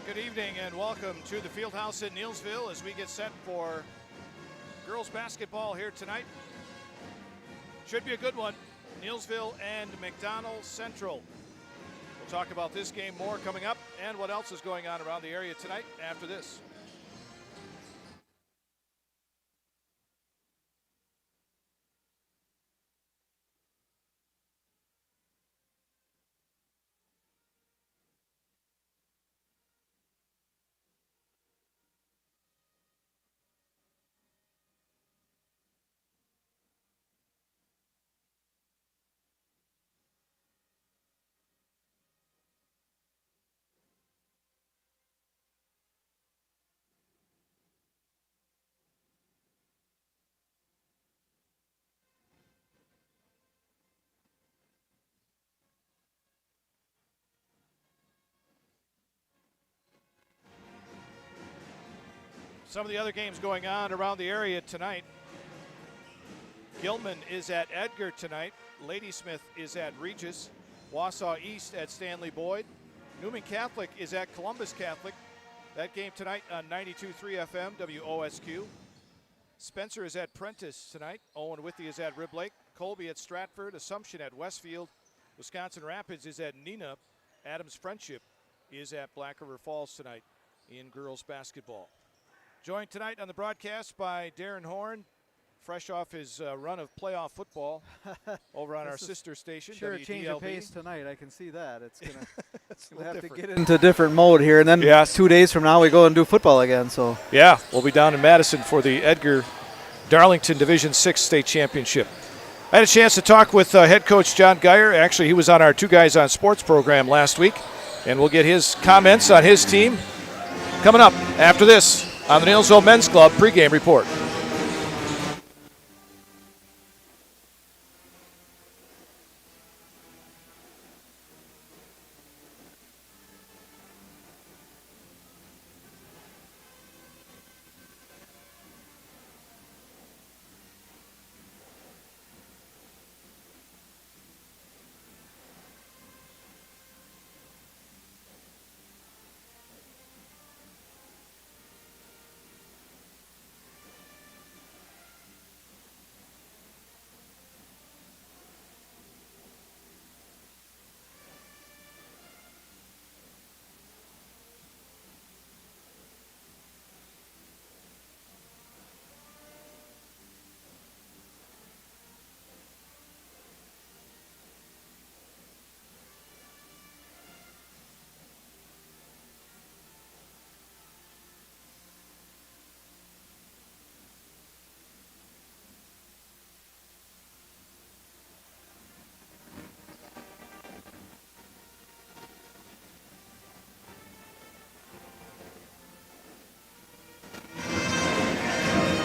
Good evening and welcome to the field house in Neillsville as we get set for girls basketball here tonight. Should be a good one. Neillsville and McDonell Central. We'll talk about this game more coming up and what else is going on around the area tonight after this. Some of the other games going on around the area tonight. Gilman is at Edgar tonight. Ladysmith is at Regis. Wausau East at Stanley Boyd. Newman Catholic is at Columbus Catholic. That game tonight on 92.3 FM, WOSQ. Spencer is at Prentice tonight. Owen Withey is at Rib Lake. Colby at Stratford. Assumption at Westfield. Wisconsin Rapids is at Neenah. Adams Friendship is at Black River Falls tonight in girls basketball. Joined tonight on the broadcast by Darren Horn, fresh off his run of playoff football over on our sister station, sure WDLB. A change of pace tonight. I can see that. It's gonna have different. to get into a different mode here, and then Yes. 2 days from now we go and do football again. So yeah, we'll be down in Madison for the Edgar Darlington Division VI State Championship. I had a chance to talk with head coach John Geyer. Actually, he was on our Two Guys on Sports program last week, and we'll get his comments on his team coming up after this on the Neillsville Men's Club pregame report.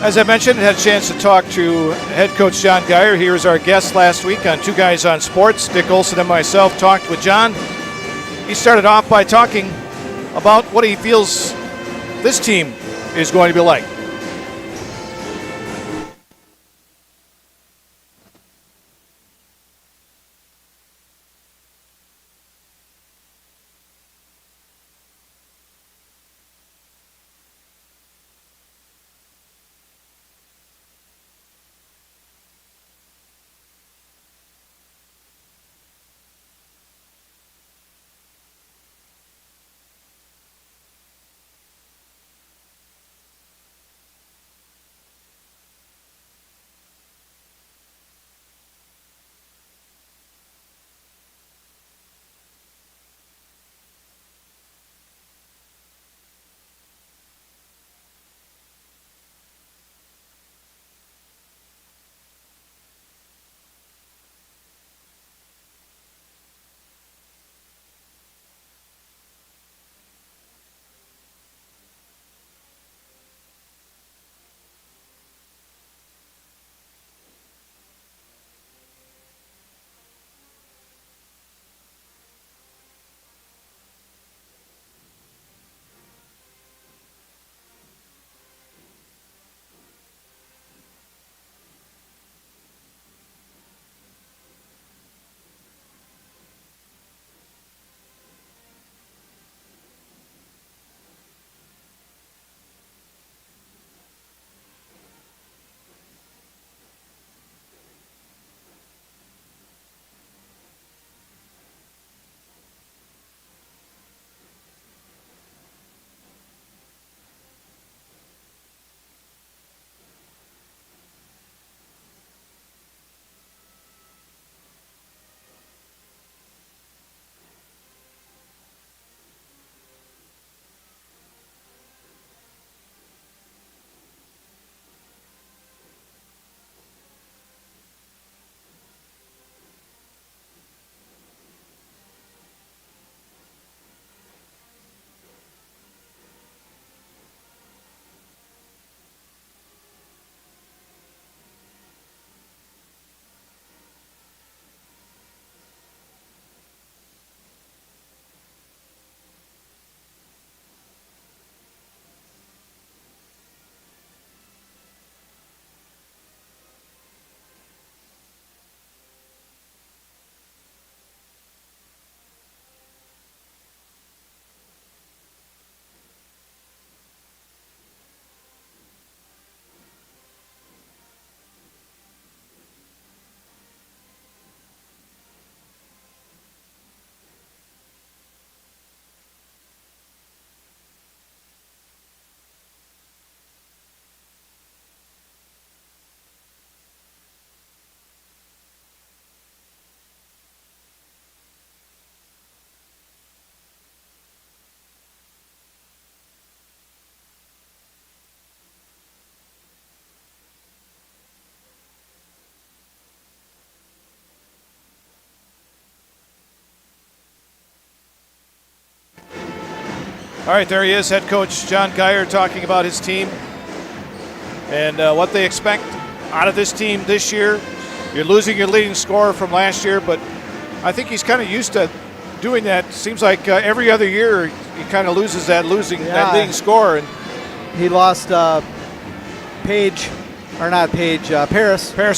As I mentioned, I had a chance to talk to head coach John Geyer. He was our guest last week on Two Guys on Sports. Dick Olson and myself talked with John. He started off by talking about what he feels this team is going to be like. All right, there he is, head coach John Geyer, talking about his team and what they expect out of this team this year. You're losing your leading scorer from last year, but I think he's kind of used to doing that. Seems like every other year he kind of loses that that leading scorer. And he lost Paris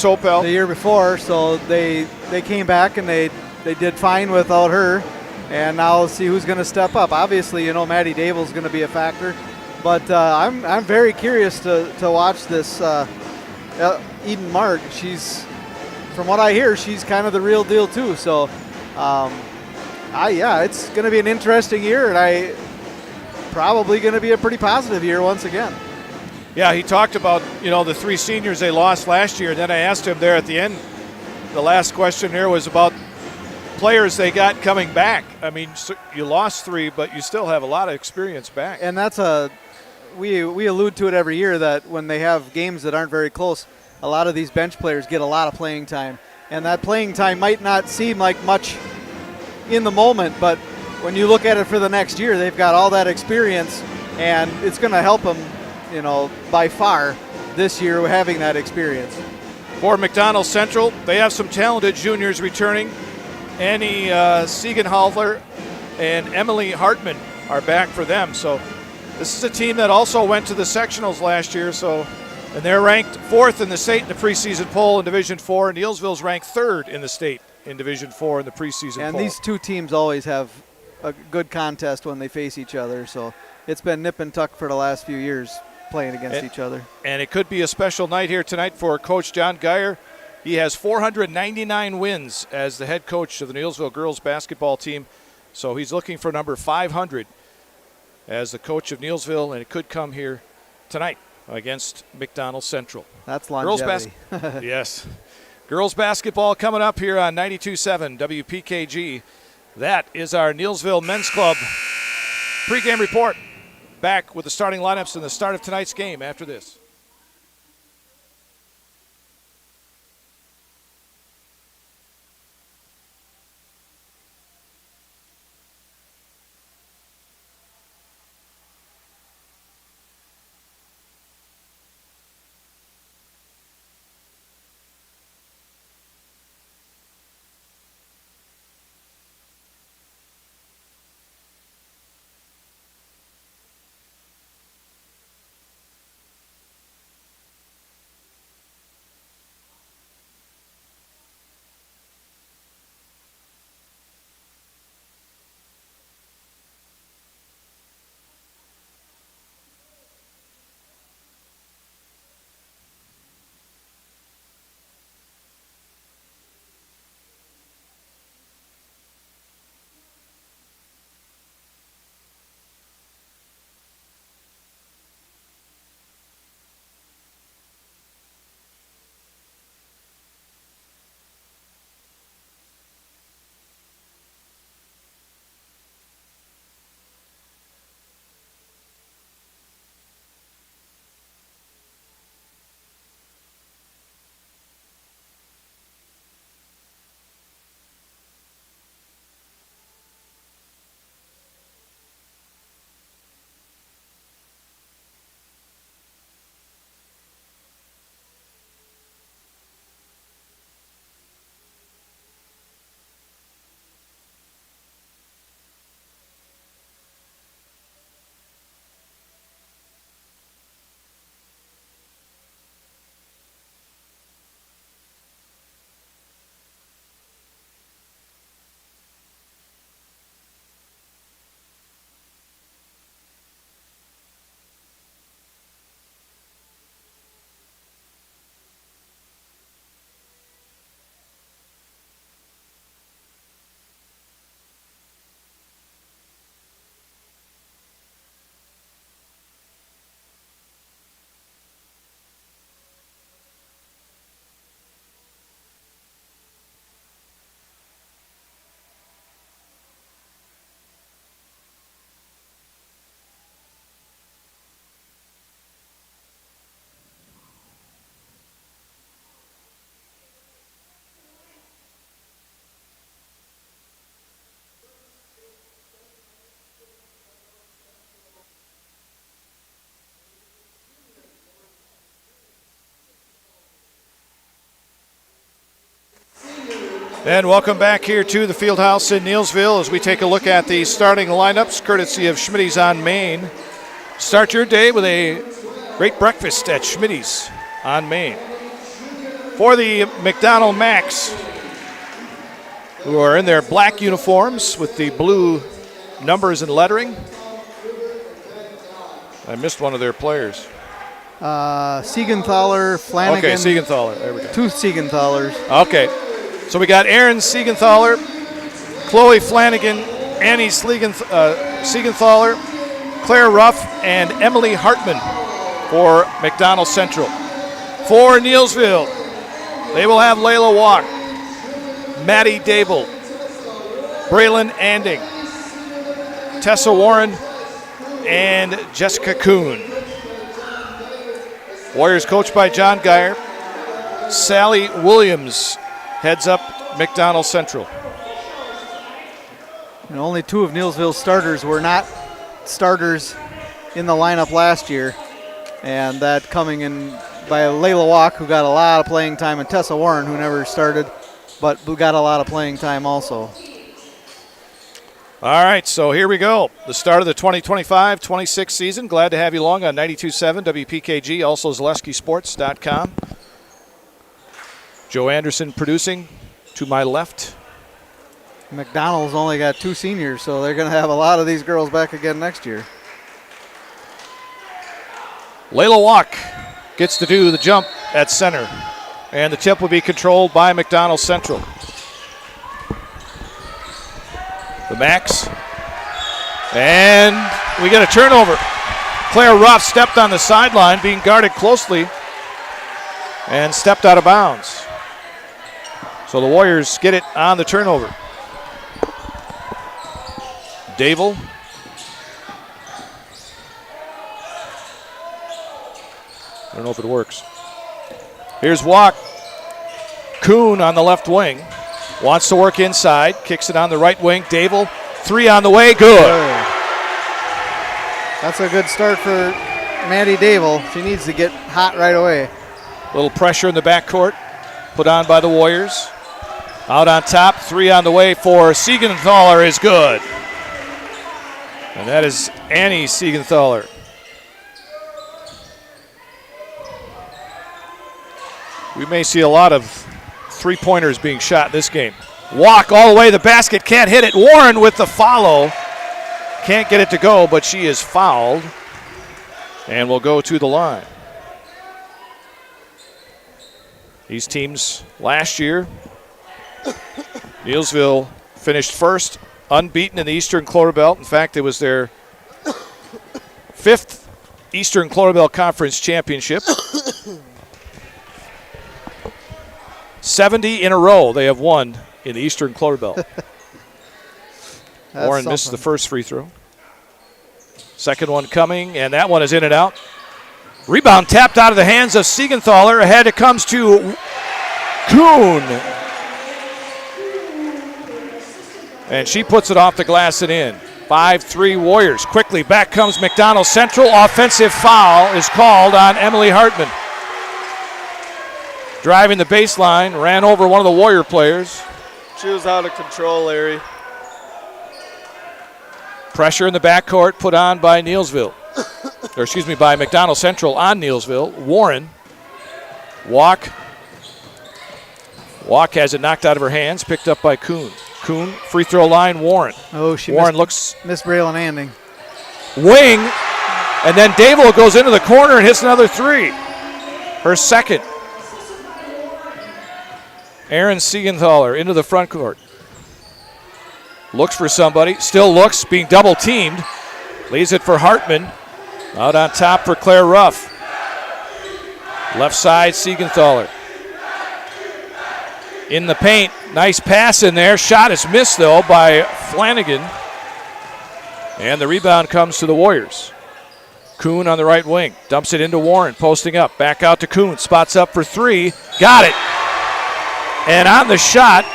Opel the year before, so they came back and they did fine without her. And now let's see who's going to step up. Obviously, Maddie Dable's going to be a factor, but I'm very curious to watch this Eden Mark. From what I hear, she's kind of the real deal too. So, it's going to be an interesting year, and probably going to be a pretty positive year once again. Yeah, he talked about the 3 seniors they lost last year. And then I asked him there at the end. The last question there was about players they got coming back. I mean, you lost 3, but you still have a lot of experience back. And that's we allude to it every year that when they have games that aren't very close, a lot of these bench players get a lot of playing time. And that playing time might not seem like much in the moment, but when you look at it for the next year, they've got all that experience, and it's going to help them, by far this year having that experience. For McDonell Central, they have some talented juniors returning. Annie Siegenhalver and Emily Hartman are back for them. So this is a team that also went to the sectionals last year. And they're ranked 4th in the state in the preseason poll in Division 4. Neillsville's ranked 3rd in the state in Division 4 in the preseason poll. And these 2 teams always have a good contest when they face each other. So it's been nip and tuck for the last few years playing against each other. And it could be a special night here tonight for Coach John Geyer. He has 499 wins as the head coach of the Neillsville girls basketball team. So he's looking for number 500 as the coach of Neillsville, and it could come here tonight against McDonell Central. That's longevity. Yes. Girls basketball coming up here on 92.7 WPKG. That is our Neillsville Men's Club pregame report. Back with the starting lineups and the start of tonight's game after this. And welcome back here to the Fieldhouse in Neillsville as we take a look at the starting lineups, courtesy of Schmitty's on Main. Start your day with a great breakfast at Schmitty's on Main. For the McDonell Max, who are in their black uniforms with the blue numbers and lettering. I missed one of their players. Siegenthaler, Flanagan. Okay, Siegenthaler. There we go. 2 Siegenthalers. Okay. So we got Aaron Siegenthaler, Chloe Flanagan, Annie Siegenthaler, Claire Ruff, and Emily Hartman for McDonell Central. For Neillsville, they will have Layla Walk, Maddie Dable, Braylon Anding, Tessa Warren, and Jessica Kuhn. Warriors coached by John Geyer. Sally Williams heads up McDonell Central. And only 2 of Neillsville's starters were not starters in the lineup last year. And that coming in by Layla Walk, who got a lot of playing time, and Tessa Warren, who never started, but who got a lot of playing time also. All right, so here we go. The start of the 2025-26 season. Glad to have you along on 92.7 WPKG, also ZaleskiSports.com. Joe Anderson producing to my left. McDonell's only got 2 seniors, so they're going to have a lot of these girls back again next year. Layla Walk gets to do the jump at center, and the tip will be controlled by McDonell Central. The Max, and we get a turnover. Claire Ruff stepped on the sideline, being guarded closely, and stepped out of bounds. So the Warriors get it on the turnover. Dable. I don't know if it works. Here's Walk. Kuhn on the left wing. Wants to work inside. Kicks it on the right wing. Dable. 3 on the way. Good. That's a good start for Maddie Dable. She needs to get hot right away. A little pressure in the backcourt put on by the Warriors. Out on top. 3 on the way for Siegenthaler is good. And that is Annie Siegenthaler. We may see a lot of three-pointers being shot in this game. Walk all the way to the basket, can't hit it. Warren with the follow. Can't get it to go, but she is fouled and will go to the line. These teams last year, Neillsville finished first, unbeaten in the Eastern Clover-Belt. In fact, it was their 5th Eastern Clover-Belt Conference championship. 70 in a row they have won in the Eastern Clover-Belt. Warren missed the first free throw. Second one coming, and that one is in and out. Rebound tapped out of the hands of Siegenthaler. Ahead it comes to Kuhn. And she puts it off the glass and in. 5-3 Warriors. Quickly back comes McDonell Central. Offensive foul is called on Emily Hartman. Driving the baseline, ran over one of the Warrior players. She was out of control, Larry. Pressure in the backcourt put on by Neillsville. by McDonell Central on Neillsville. Warren. Walk has it knocked out of her hands, picked up by Kuhn. Kuhn, free throw line, Warren. Oh, she Warren missed Braylon Anding. Wing, and then Dable goes into the corner and hits another 3. Her second. Aaron Siegenthaler into the front court. Looks for somebody, still looks, being double teamed. Leaves it for Hartman. Out on top for Claire Ruff. Left side, Siegenthaler. In the paint, nice pass in there. Shot is missed though by Flanagan. And the rebound comes to the Warriors. Kuhn on the right wing, dumps it into Warren, posting up. Back out to Kuhn, spots up for 3. Got it. And on the shot,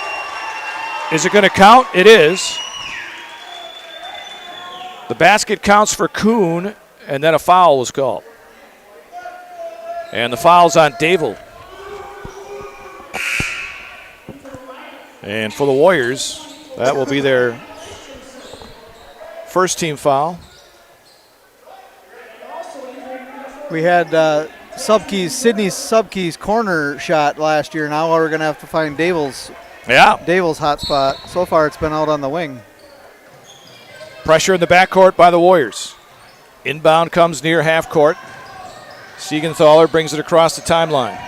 is it going to count? It is. The basket counts for Kuhn, and then a foul was called. And the foul's on Dable. And for the Warriors, that will be their first team foul. We had Sydney's Subkey's corner shot last year. Now we're going to have to find Dable's hot spot. So far it's been out on the wing. Pressure in the backcourt by the Warriors. Inbound comes near half court. Siegenthaler brings it across the timeline.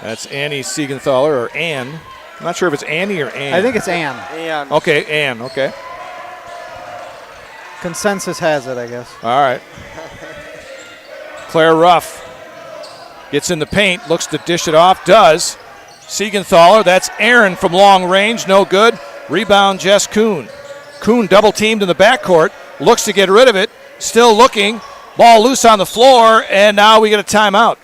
That's Annie Siegenthaler, or Ann. I'm not sure if it's Annie or Ann. I think it's Ann. And Okay, Ann, okay. Consensus has it, I guess. All right. Claire Ruff gets in the paint, looks to dish it off, does. Siegenthaler, that's Aaron from long range, no good. Rebound, Jess Kuhn. Kuhn double teamed in the backcourt, looks to get rid of it, still looking. Ball loose on the floor, and now we get a timeout.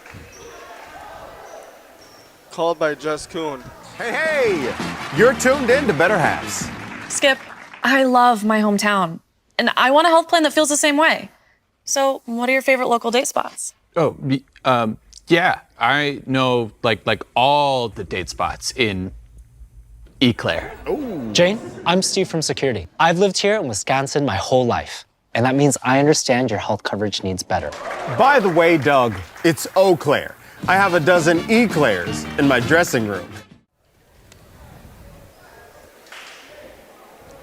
called by Jess Kuhn. Hey, you're tuned in to Better Halves. Skip, I love my hometown, and I want a health plan that feels the same way. So, what are your favorite local date spots? Oh, yeah, I know like all the date spots in Eau Claire. Jane, I'm Steve from security. I've lived here in Wisconsin my whole life, and that means I understand your health coverage needs better. By the way, Doug, it's Eau Claire. I have a dozen Eclairs in my dressing room.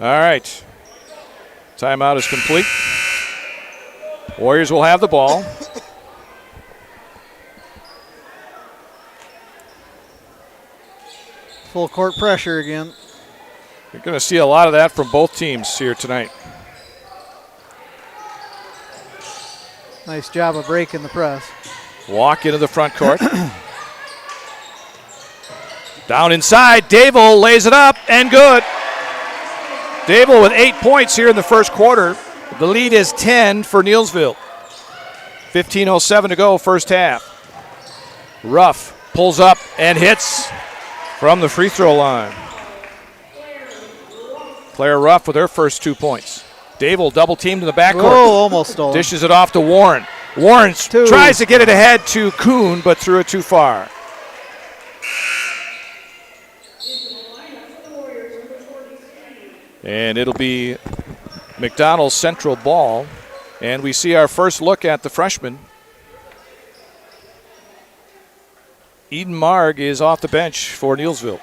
All right. Timeout is complete. Warriors will have the ball. Full court pressure again. You're going to see a lot of that from both teams here tonight. Nice job of breaking the press. Walk into the front court. Down inside, Dable lays it up, and good. Dable with 8 points here in the first quarter. The lead is 10 for Neillsville. 15:07 to go, first half. Ruff pulls up and hits from the free throw line. Claire Ruff with her first 2 points. Dable double teamed in the backcourt. Oh, almost stolen. Dishes it off to Warren. Warren tries to get it ahead to Kuhn, but threw it too far. And it'll be McDonell's central ball. And we see our first look at the freshman. Eden Marg is off the bench for Neillsville.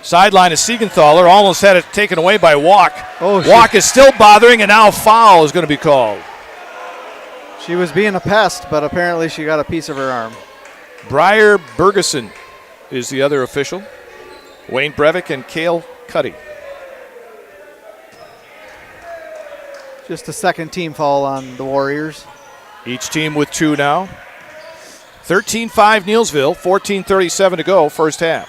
Sideline is Siegenthaler, almost had it taken away by Walk. Walk is still bothering, and now a foul is going to be called. She was being a pest, but apparently she got a piece of her arm. Briar Bergeson is the other official. Wayne Brevick and Cale Cuddy. Just a second team foul on the Warriors. Each team with 2 now. 13-5 Neillsville, 14:37 to go, first half.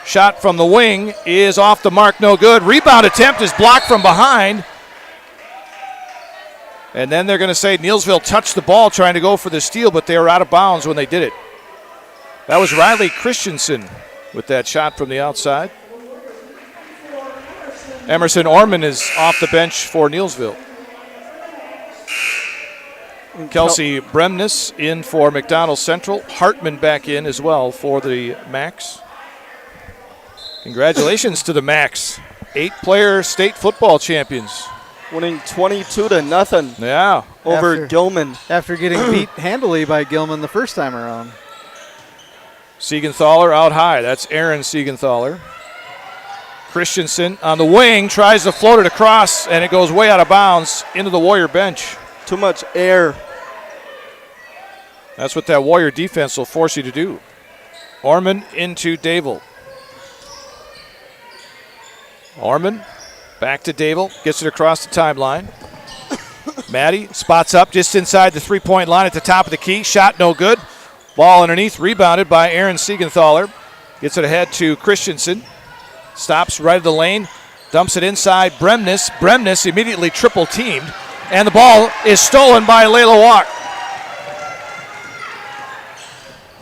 Shot from the wing is off the mark, no good. Rebound attempt is blocked from behind. And then they're going to say Neillsville touched the ball trying to go for the steal, but they were out of bounds when they did it. That was Riley Christensen with that shot from the outside. Emerson Orman is off the bench for Neillsville. Kelsey Bremnes in for McDonell Central. Hartman back in as well for the Macs. Congratulations to the Macs. 8-player state football champions. Winning 22-0. Yeah. Over Gilman. After getting beat handily by Gilman the first time around. Siegenthaler out high. That's Aaron Siegenthaler. Christensen on the wing tries to float it across, and it goes way out of bounds into the Warrior bench. Too much air. That's what that Warrior defense will force you to do. Orman into Dable. Orman back to Dable. Gets it across the timeline. Maddie spots up just inside the three-point line at the top of the key. Shot no good. Ball underneath, rebounded by Aaron Siegenthaler. Gets it ahead to Christensen. Stops right of the lane. Dumps it inside Bremnes. Bremnes immediately triple-teamed. And the ball is stolen by Layla Walk.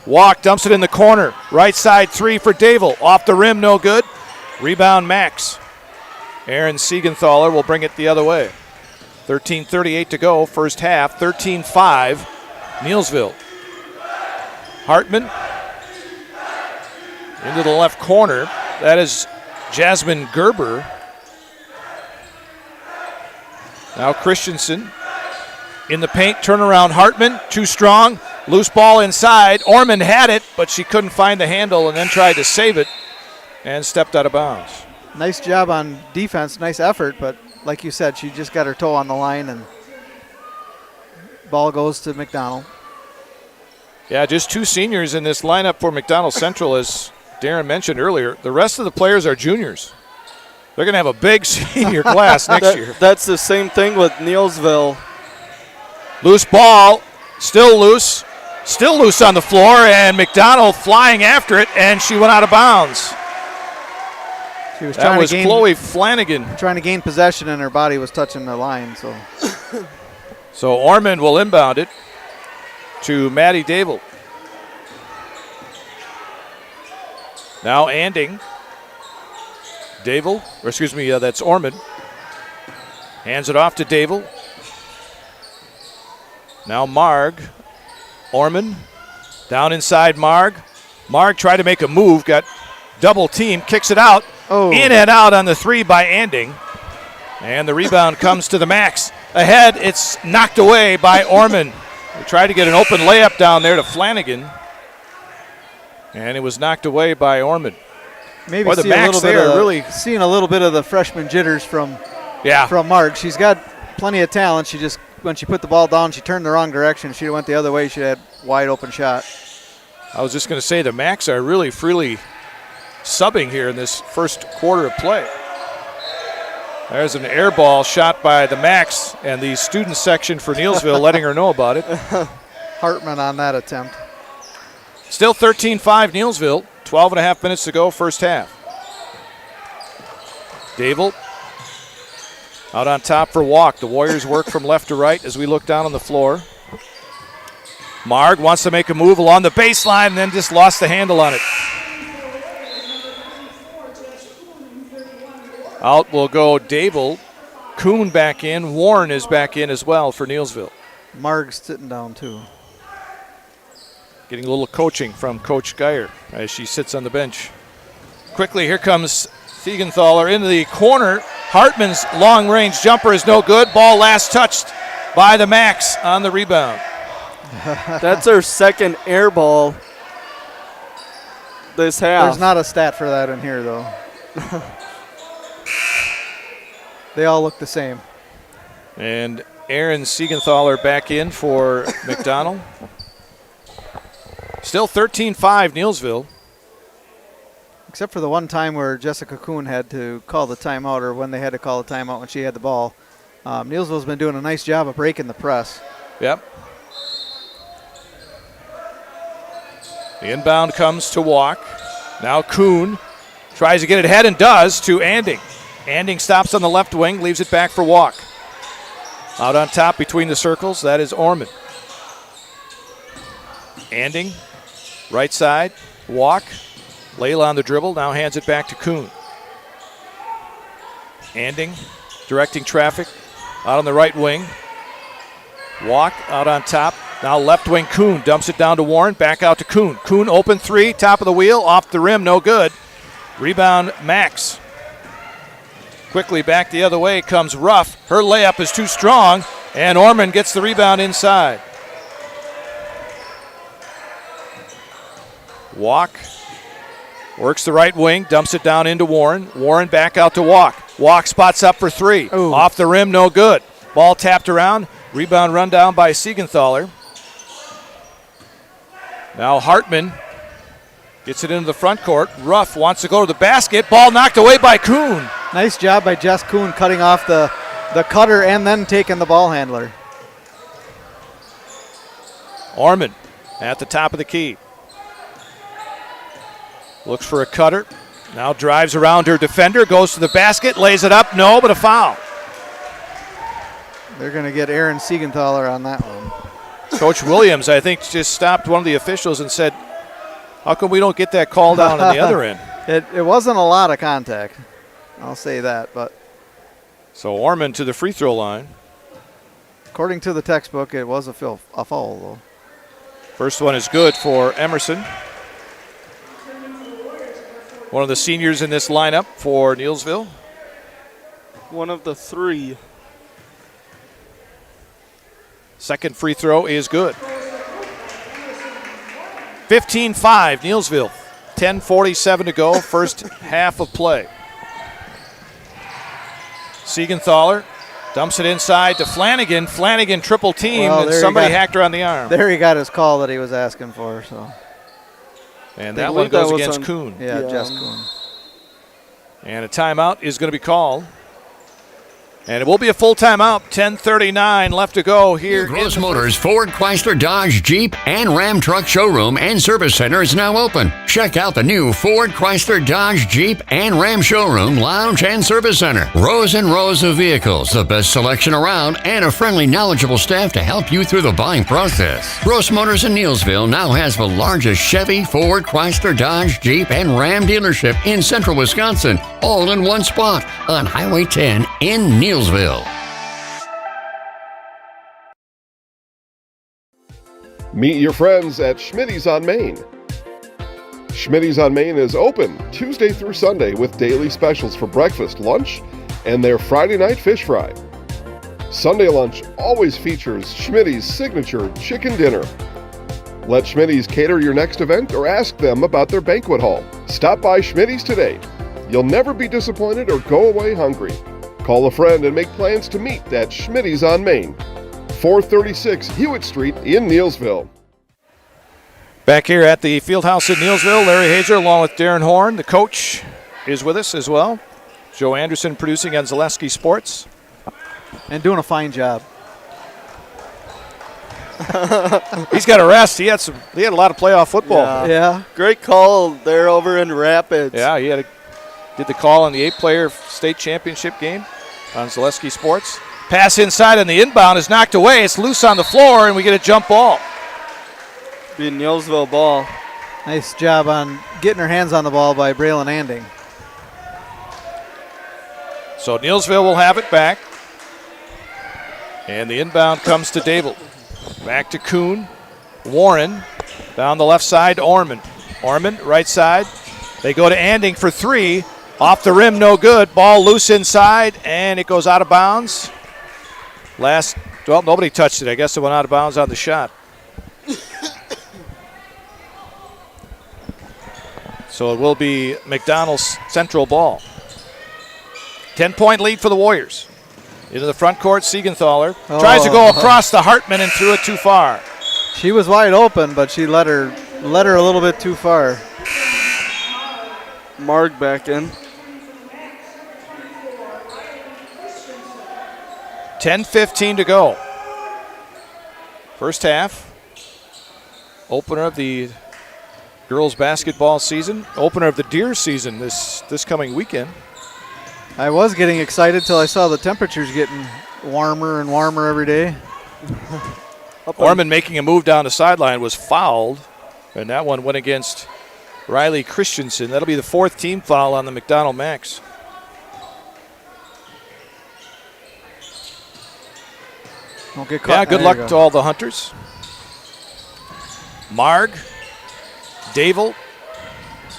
Walk dumps it in the corner. Right side three for Dable. Off the rim, no good. Rebound Max. Aaron Siegenthaler will bring it the other way. 13:38 to go, first half. 13-5, Neillsville. Hartman into the left corner. That is Jasmine Gerber. Now Christensen in the paint, turnaround Hartman, too strong, loose ball inside. Ormond had it, but she couldn't find the handle and then tried to save it and stepped out of bounds. Nice job on defense, nice effort, but like you said, she just got her toe on the line and ball goes to McDonell. Yeah, just 2 seniors in this lineup for McDonell Central, as Darren mentioned earlier. The rest of the players are juniors. They're going to have a big senior class next year. That's the same thing with Neillsville. Loose ball, still loose on the floor, and McDonell flying after it, and she went out of bounds. She was That was Chloe Flanagan. trying to gain possession, and her body was touching the line. So Ormond will inbound it to Maddie Dable. Now Anding. That's Ormond. Hands it off to Dable. Now Marg. Ormond. Down inside Marg. Marg tried to make a move, got double team, kicks it out. In and out on the 3 by Anding. And the rebound comes to the Max. Ahead, it's knocked away by Ormond. We tried to get an open layup down there to Flanagan. And it was knocked away by Ormond. Maybe Boy, the Max seeing a little bit of the freshman jitters from Mark. She's got plenty of talent. She just, when she put the ball down, she turned the wrong direction. She went the other way. She had wide open shot. I was just going to say the Max are really freely subbing here in this first quarter of play. There's an air ball shot by the Max, and the student section for Neillsville letting her know about it. Hartman on that attempt. Still 13-5 Neillsville. 12 and a half minutes to go, first half. Dable out on top for walk. The Warriors work from left to right as we look down on the floor. Marg wants to make a move along the baseline and then just lost the handle on it. Out will go Dable. Kuhn back in. Warren is back in as well for Neillsville. Marg's sitting down too. Getting a little coaching from Coach Geyer as she sits on the bench. Quickly, here comes Siegenthaler into the corner. Hartman's long-range jumper is no good. Ball last touched by the Max on the rebound. That's her second air ball this half. There's not a stat for that in here, though. They all look the same. And Aaron Siegenthaler back in for McDonell. Still 13-5 Neillsville. Except for the one time where Jessica Kuhn had to call the timeout, or when they had to call the timeout when she had the ball. Neillsville's been doing a nice job of breaking the press. Yep. The inbound comes to Walk. Now Kuhn tries to get it ahead and does to Anding. Anding stops on the left wing, leaves it back for Walk. Out on top between the circles, that is Ormond. Anding, right side, Walk. Layla on the dribble, now hands it back to Kuhn. Anding, directing traffic, out on the right wing. Walk out on top. Now left wing Kuhn dumps it down to Warren. Back out to Kuhn. Kuhn open 3, top of the wheel, off the rim, no good. Rebound Max. Quickly back the other way comes Ruff. Her layup is too strong, and Ormond gets the rebound inside. Walk works the right wing, dumps it down into Warren. Warren back out to Walk. Walk spots up for 3. Ooh. Off the rim, no good. Ball tapped around. Rebound run down by Siegenthaler. Now Hartman gets it into the front court. Ruff wants to go to the basket. Ball knocked away by Kuhn. Nice job by Jess Kuhn cutting off the cutter and then taking the ball handler. Ormond at the top of the key. Looks for a cutter. Now drives around her defender. Goes to the basket. Lays it up. No, but a foul. They're going to get Aaron Siegenthaler on that one. Coach Williams, I think, just stopped one of the officials and said, how come we don't get that call down on the other end? It wasn't a lot of contact. I'll say that. But So Ormond to the free throw line. according to the textbook, it was a foul, though. First one is good for Emerson. One of the seniors in this lineup for Neillsville. One of the 3. Second free throw is good. 15-5, Neillsville. 10:47 to go, first half of play. Siegenthaler dumps it inside to Flanagan. Flanagan triple teamed, Well, and somebody hacked her on the arm. There he got his call that he was asking for. So. And that one goes that was against on- Kuhn. Yeah, Jess Kuhn. And a timeout is going to be called. And it will be a full timeout. 10:39 left to go here. Gross Motors Ford, Chrysler, Dodge, Jeep, and Ram Truck Showroom and Service Center is now open. Check out the new Ford, Chrysler, Dodge, Jeep, and Ram Showroom, Lounge, and Service Center. Rows and rows of vehicles, the best selection around, and a friendly, knowledgeable staff to help you through the buying process. Gross Motors in Neillsville now has the largest Chevy, Ford, Chrysler, Dodge, Jeep, and Ram dealership in central Wisconsin, all in one spot on Highway 10 in Neillsville. Meet your friends at Schmitty's on Main. Schmitty's on Main is open Tuesday through Sunday with daily specials for breakfast, lunch, and their Friday night fish fry. Sunday lunch always features Schmitty's signature chicken dinner. Let Schmitty's cater your next event or ask them about their banquet hall. Stop by Schmitty's today. You'll never be disappointed or go away hungry. Call a friend and make plans to meet at Schmitty's on Main, 436 Hewitt Street in Neillsville. Back here at the Fieldhouse in Neillsville, Larry Hazer along with Darren Horn. The coach is with us as well. Joe Anderson producing on Zaleski Sports. And doing a fine job. He's got a rest. He had a lot of playoff football. Yeah. Great call there over in Rapids. Yeah, he did the call on the 8-player state championship game on Zaleski Sports. Pass inside and the inbound is knocked away. It's loose on the floor, and we get a jump ball. Be Neillsville ball. Nice job on getting her hands on the ball by Braylon Anding. So Neillsville will have it back. And the inbound comes to Dable. Back to Kuhn. Warren down the left side to Orman. Orman, right side. They go to Anding for 3. Off the rim, no good. Ball loose inside, and it goes out of bounds. Nobody touched it. I guess it went out of bounds on the shot. So it will be McDonell's central ball. 10-point lead for the Warriors. Into the front court, Siegenthaler tries to go across to Hartman and threw it too far. She was wide open, but she let her a little bit too far. Marg back in. 10:15 to go. First half. Opener of the girls basketball season. Opener of the Deer season this coming weekend. I was getting excited till I saw the temperatures getting warmer and warmer every day. Orman making a move down the sideline was fouled, and that one went against Riley Christensen. That'll be the 4th team foul on the McDonell Max. Don't get caught. Yeah, good luck to all the Hunters. Marg, Dable,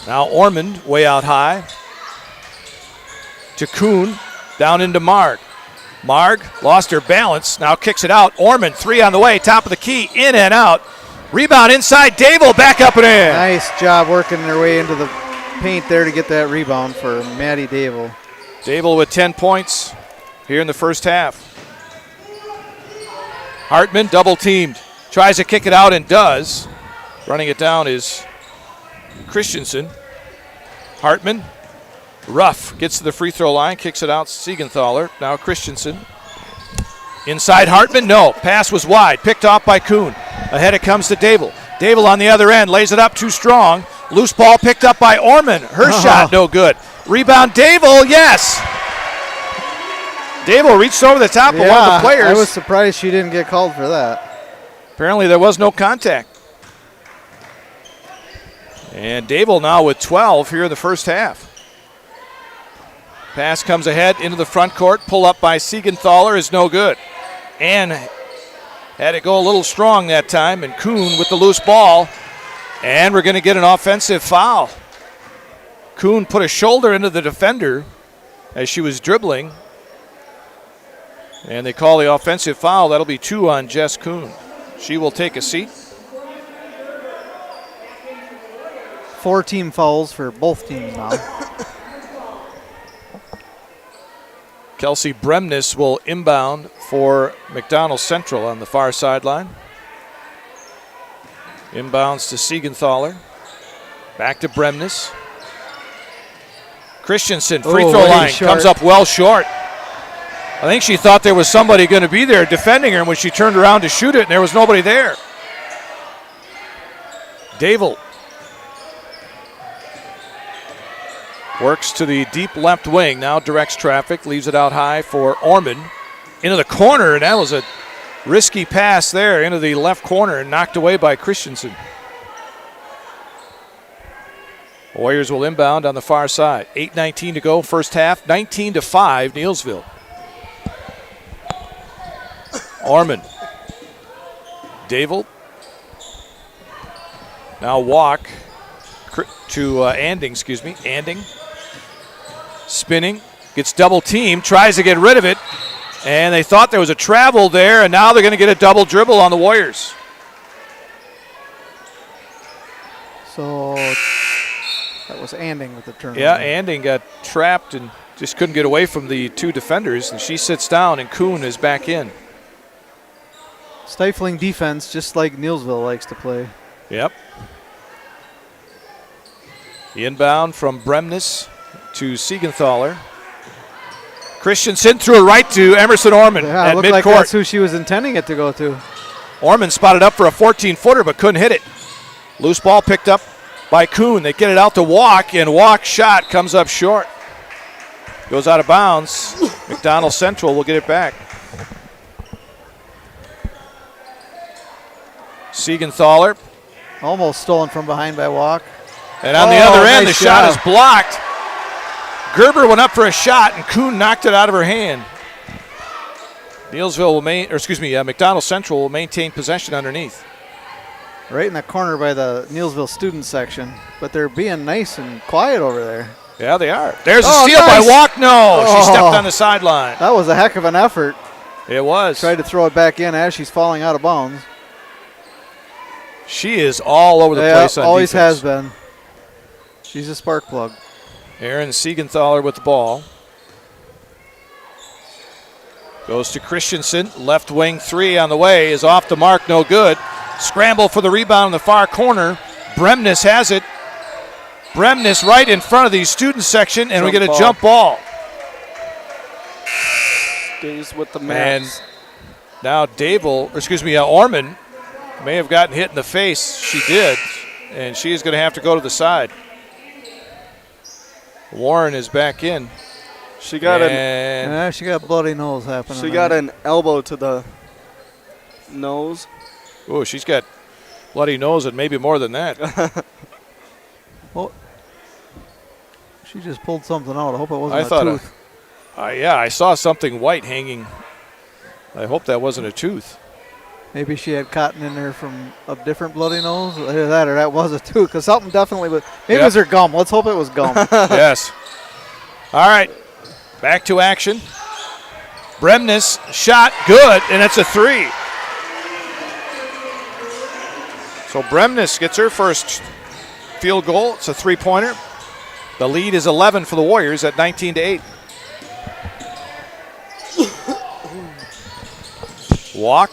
now Ormond way out high. To Kuhn, down into Marg. Marg lost her balance, now kicks it out. Ormond, 3 on the way, top of the key, in and out. Rebound inside, Dable back up and in. Nice job working their way into the paint there to get that rebound for Maddie Dable. Dable with 10 points here in the first half. Hartman double teamed, tries to kick it out and does. Running it down is Christensen. Hartman, rough, gets to the free throw line, kicks it out, Siegenthaler, now Christensen. Inside Hartman, no, pass was wide, picked off by Kuhn. Ahead it comes to Dable. Dable on the other end, lays it up too strong. Loose ball picked up by Orman. Her shot no good. Rebound Dable, yes. Dable reached over the top of one of the players. I was surprised she didn't get called for that. Apparently there was no contact. And Dable now with 12 here in the first half. Pass comes ahead into the front court. Pull up by Siegenthaler is no good. And had to go a little strong that time. And Kuhn with the loose ball. And we're going to get an offensive foul. Kuhn put a shoulder into the defender as she was dribbling. And they call the offensive foul. That'll be 2 on Jess Kuhn. She will take a seat. 4 team fouls for both teams now. Kelsey Bremnes will inbound for McDonell Central on the far sideline. Inbounds to Siegenthaler. Back to Bremnes. Christensen, free throw line, comes up well short. I think she thought there was somebody going to be there defending her, and when she turned around to shoot it, and there was nobody there. Dable works to the deep left wing, now directs traffic, leaves it out high for Orman. Into the corner, and that was a risky pass there into the left corner and knocked away by Christensen. Warriors will inbound on the far side. 8:19 to go, first half, 19-5, Neillsville. Orman. Dable. Now walk to Anding, Anding. Spinning, gets double teamed, tries to get rid of it, and they thought there was a travel there, and now they're going to get a double dribble on the Warriors. So that was Anding with the turnover. Yeah, Anding got trapped and just couldn't get away from the 2 defenders, and she sits down, and Kuhn is back in. Stifling defense, just like Neillsville likes to play. Yep. The inbound from Bremnes to Siegenthaler. Christensen threw it right to Emerson Orman Yeah, at it looked midcourt. like that's who she was intending it to go to. Orman spotted up for a 14-footer but couldn't hit it. Loose ball picked up by Kuhn. They get it out to Walk, and Walk's shot comes up short. Goes out of bounds. McDonell Central will get it back. Siegenthaler. Almost stolen from behind by Walk. And on the other end, nice the shot is blocked. Gerber went up for a shot, and Kuhn knocked it out of her hand. Neillsville will McDonell Central will maintain possession underneath. Right in the corner by the Neillsville student section, but they're being nice and quiet over there. Yeah, they are. There's a steal by Walk. No, she stepped on the sideline. That was a heck of an effort. It was. Tried to throw it back in as she's falling out of bounds. She is all over the place on always defense. has been. She's a spark plug. Aaron Siegenthaler with the ball. Goes to Christensen. Left wing 3 on the way. Is off the mark. No good. Scramble for the rebound in the far corner. Bremnes has it. Bremnes right in front of the student section, and we get a jump ball. Stays with the max. And now Orman may have gotten hit in the face. She did, and she is going to have to go to the side. Warren is back in. She got she got bloody nose happening. She got an elbow to the nose. Oh, she's got bloody nose and maybe more than that. Well, she just pulled something out. I hope it wasn't I thought a tooth. I saw something white hanging. I hope that wasn't a tooth. Maybe she had cotton in there from a different bloody nose. Either that or that was a tooth, because something definitely was. Maybe it was her gum. Let's hope it was gum. Yes. All right. Back to action. Bremnes shot good, and it's a 3. So Bremnes gets her first field goal. It's a 3-pointer. The lead is 11 for the Warriors at 19-8. Walk.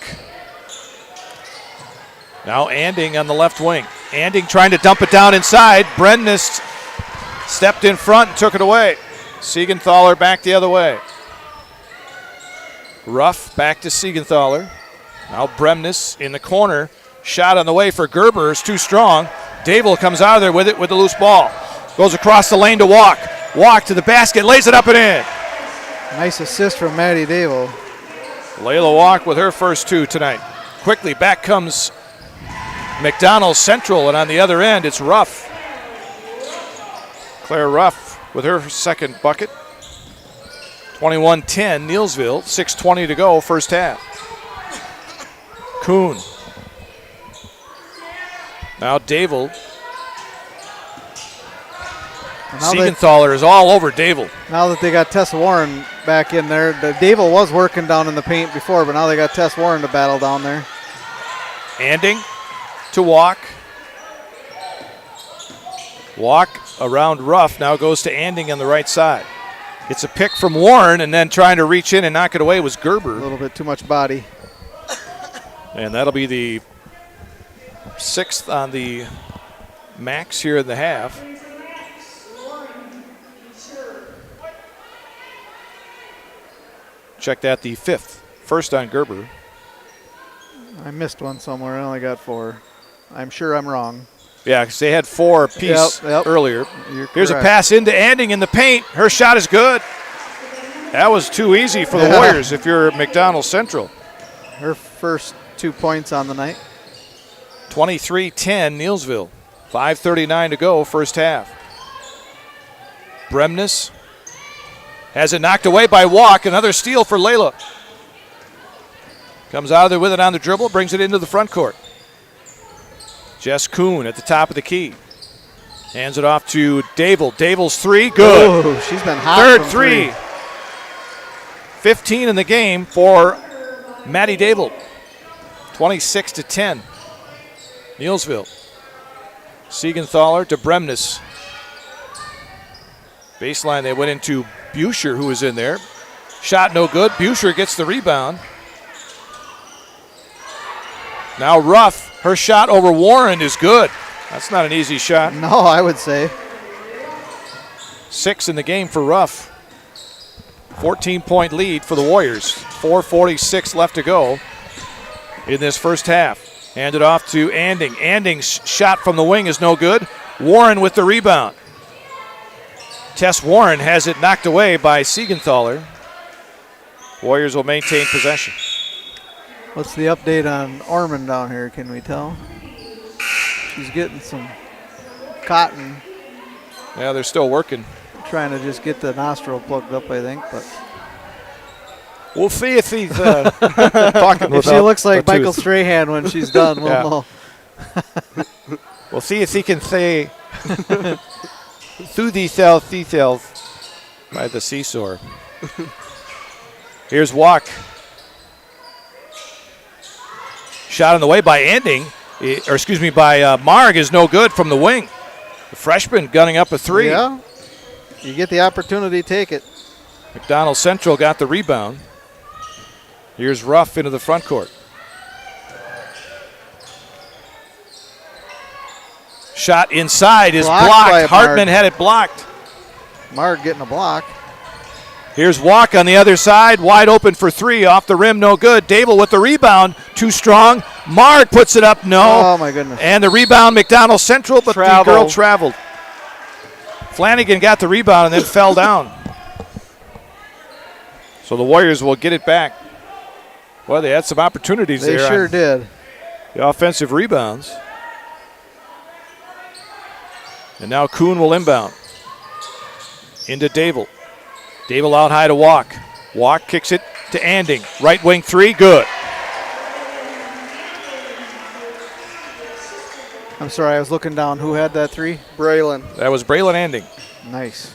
Now Anding on the left wing. Anding trying to dump it down inside. Bremnes stepped in front and took it away. Siegenthaler back the other way. Ruff back to Siegenthaler. Now Bremnes in the corner. Shot on the way for Gerber is too strong. Dable comes out of there with it with the loose ball. Goes across the lane to Walk. Walk to the basket, lays it up and in. Nice assist from Maddie Dable. Layla Walk with her first 2 tonight. Quickly back comes McDonell Central, and on the other end it's Ruff. Claire Ruff with her second bucket. 21-10 Neillsville, 6:20 to go, first half. Kuhn. Now Dable. Siegenthaler is all over Dable. Now that they got Tess Warren back in there, Dable was working down in the paint before, but now they got Tess Warren to battle down there. Anding to Walk. Walk around Ruff, now goes to Anding on the right side. Gets a pick from Warren, and then trying to reach in and knock it away was Gerber. A little bit too much body. And that'll be the 6th on the max here in the half. Check that, the 5th. First on Gerber. I missed one somewhere. I only got 4. I'm sure I'm wrong. Yeah, because they had 4 apiece Yep. earlier. Here's correct. a pass into Anding in the paint. Her shot is good. That was too easy for the Warriors if you're McDonell Central. Her first 2 points on the night. 23-10 Neillsville. 5:39 to go, first half. Bremnes has it knocked away by Walk. Another steal for Layla. Comes out of there with it on the dribble, brings it into the front court. Jess Kuhn at the top of the key. Hands it off to Dable. Dable's 3, good. Oh, she's been hot. Third from 3. 15 in the game for Maddie Dable. 26-10. Neillsville. Siegenthaler to Bremnes. Baseline, they went into Buscher, who was in there. Shot no good. Buscher gets the rebound. Now Ruff, her shot over Warren is good. That's not an easy shot. No, I would say. 6 in the game for Ruff. 14-point lead for the Warriors. 4:46 left to go in this first half. Handed off to Anding. Anding's shot from the wing is no good. Warren with the rebound. Tess Warren has it knocked away by Siegenthaler. Warriors will maintain possession. What's the update on Ormond down here, can we tell? She's getting some cotton. Yeah, they're still working. Trying to just get the nostril plugged up, I think. But we'll see if he's talking if she looks like Michael Strahan when she's done, we'll know. We'll see if he can say through these cells by the seesaw. Here's Walk. Shot on the way by Anding, by Marg is no good from the wing. The freshman gunning up a 3. Yeah, you get the opportunity, take it. McDonell Central got the rebound. Here's Ruff into the front court. Shot inside is blocked. Hartman had it blocked. Marg getting a block. Here's Walk on the other side, wide open for 3, off the rim, no good. Dable with the rebound, too strong. Marg puts it up, no. Oh, my goodness. And the rebound, McDonell Central, but the girl traveled. Flanagan got the rebound and then fell down. So the Warriors will get it back. Well, they had some opportunities there. They sure did. The offensive rebounds. And now Kuhn will inbound. Into Dable. Dable out high to Walk. Walk kicks it to Anding. Right wing 3, good. I'm sorry, I was looking down. Who had that 3? Braylon. That was Braylon Anding. Nice.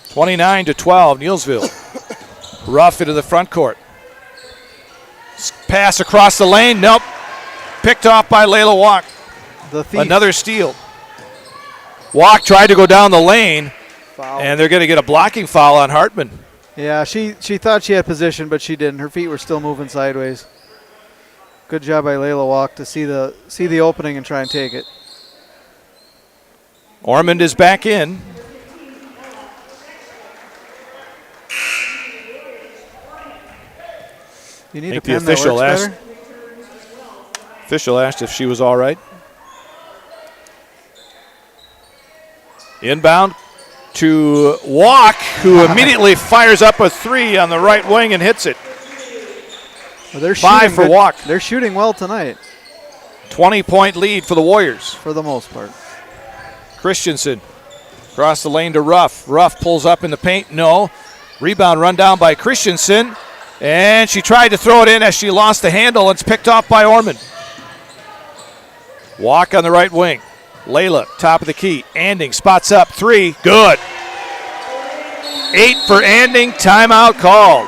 29-12, Neillsville. Ruff into the front court. Pass across the lane, nope. Picked off by Layla Walk. The thief. Another steal. Walk tried to go down the lane. Foul. And they're going to get a blocking foul on Hartman. Yeah, she thought she had position, but she didn't. Her feet were still moving sideways. Good job by Layla Walk to see the opening and try and take it. Ormond is back in. You need I think a pen the official that works asked. better? Official asked if she was all right. Inbound to Walk, who immediately fires up a 3 on the right wing and hits it. Well, they're 5 shooting for good. Walk. They're shooting well tonight. 20-point lead for the Warriors. For the most part. Christensen across the lane to Ruff. Ruff pulls up in the paint. No. Rebound run down by Christensen. And she tried to throw it in as she lost the handle. It's picked off by Ormond. Walk on the right wing. Layla, top of the key. Anding spots up. 3. Good. 8 for Anding. Timeout called.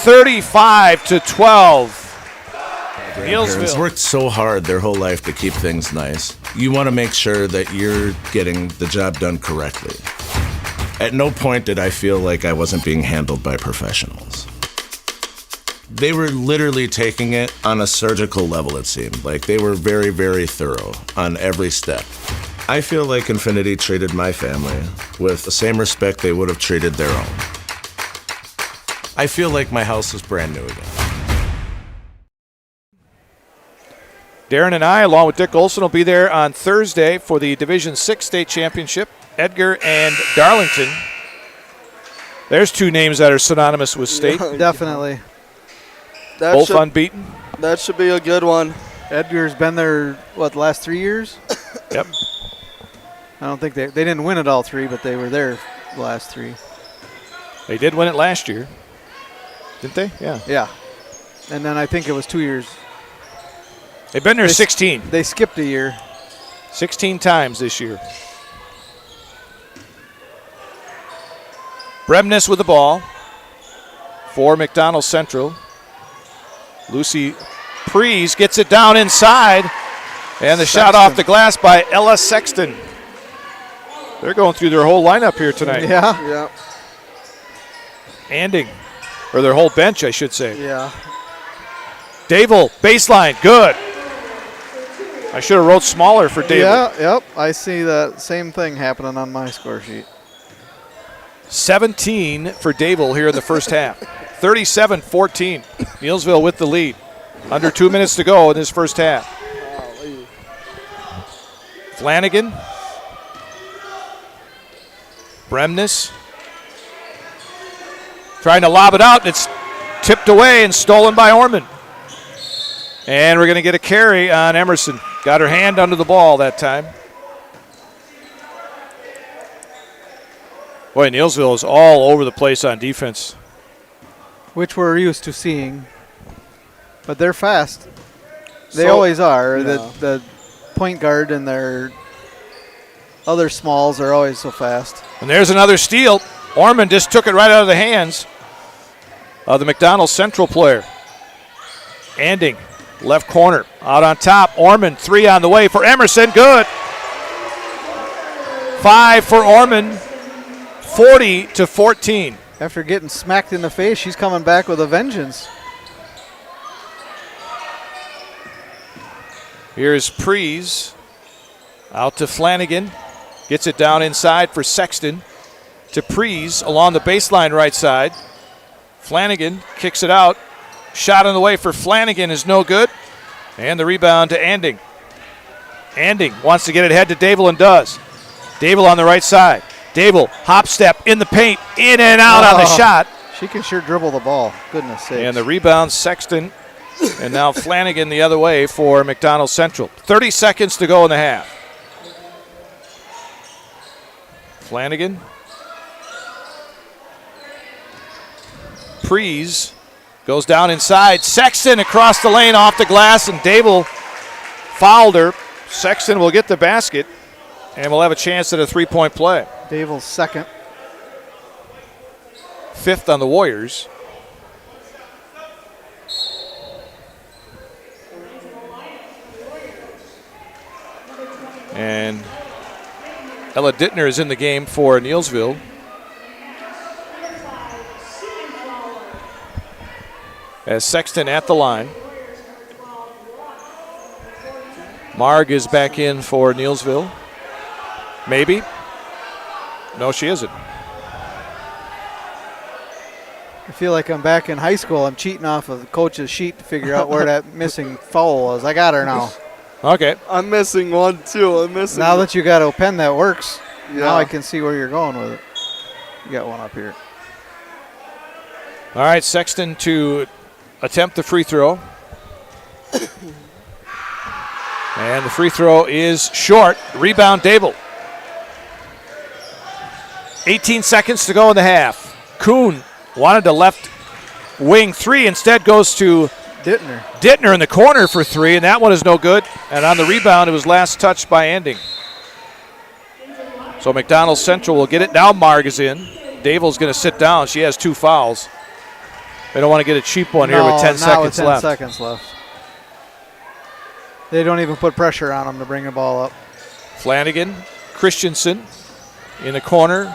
35-12. Grandparents worked so hard their whole life to keep things nice. You want to make sure that you're getting the job done correctly. At no point did I feel like I wasn't being handled by professionals. They were literally taking it on a surgical level, it seemed. Like they were very, very thorough on every step. I feel like Infinity treated my family with the same respect they would have treated their own. I feel like my house is brand new again. Darren and I, along with Dick Olson, will be there on Thursday for the Division 6 state championship. Edgar and Darlington. There's 2 names that are synonymous with state. Definitely. Both unbeaten. That should be a good one. Edgar's been there, the last 3 years? Yep. I don't think they didn't win it all 3, but they were there the last 3. They did win it last year. Didn't they? Yeah. Yeah. And then I think it was 2 years. They've been there 16. They skipped a year. 16 times this year. Bremnes with the ball for McDonell Central. Lucy Prees gets it down inside. And the shot off the glass by Ella Sexton. They're going through their whole lineup here tonight. Yeah. Anding, or their whole bench, I should say. Yeah. Dable, baseline, good. I should have wrote smaller for Dable. Yeah, yep. I see that same thing happening on my score sheet. 17 for Dable here in the first half. 37-14. Neillsville with the lead. Under 2 minutes to go in this first half. Flanagan. Bremnes. Trying to lob it out, and it's tipped away and stolen by Ormond. And we're going to get a carry on Emerson. Got her hand under the ball that time. Boy, Neillsville is all over the place on defense. Which we're used to seeing. But they're fast. They always are. Yeah. The point guard and their other smalls are always so fast. And there's another steal. Ormond just took it right out of the hands of the McDonell Central player. Anding, left corner, out on top. Ormond, 3 on the way for Emerson. Good. 5 for Ormond, 40-14. After getting smacked in the face, she's coming back with a vengeance. Here's Prees. Out to Flanagan. Gets it down inside for Sexton. To Prees along the baseline right side. Flanagan kicks it out. Shot on the way for Flanagan is no good. And the rebound to Anding. Anding wants to get it ahead to Dable and does. Dable on the right side. Dable, hop step in the paint, in and out on the shot. She can sure dribble the ball. Goodness sakes. And the rebound, Sexton. And now Flanagan the other way for McDonell Central. 30 seconds to go in the half. Flanagan. Prees goes down inside. Sexton across the lane off the glass, and Dable fouled her. Sexton will get the basket, and we'll have a chance at a three-point play. Dable's second. 5th on the Warriors. And Ella Dittner is in the game for Neillsville. As Sexton at the line. Marg is back in for Neillsville. Maybe. No, she isn't. I feel like I'm back in high school. I'm cheating off of the coach's sheet to figure out where that missing foul was. I got her now. Okay. I'm missing one, too. Now that you got a pen that works, Yeah. now I can see where you're going with it. You got one up here. All right, Sexton to attempt the free throw. And the free throw is short. Rebound, Dable. 18 seconds to go in the half. Kuhn wanted to left wing 3, instead goes to Dittner in the corner for 3, and that one is no good. And on the rebound, it was last touched by Anding. So McDonell Central will get it. Now Marg is in. Davel's going to sit down. She has 2 fouls. They don't want to get a cheap one here with 10 seconds left. 10 seconds left. They don't even put pressure on them to bring the ball up. Flanagan, Christensen in the corner.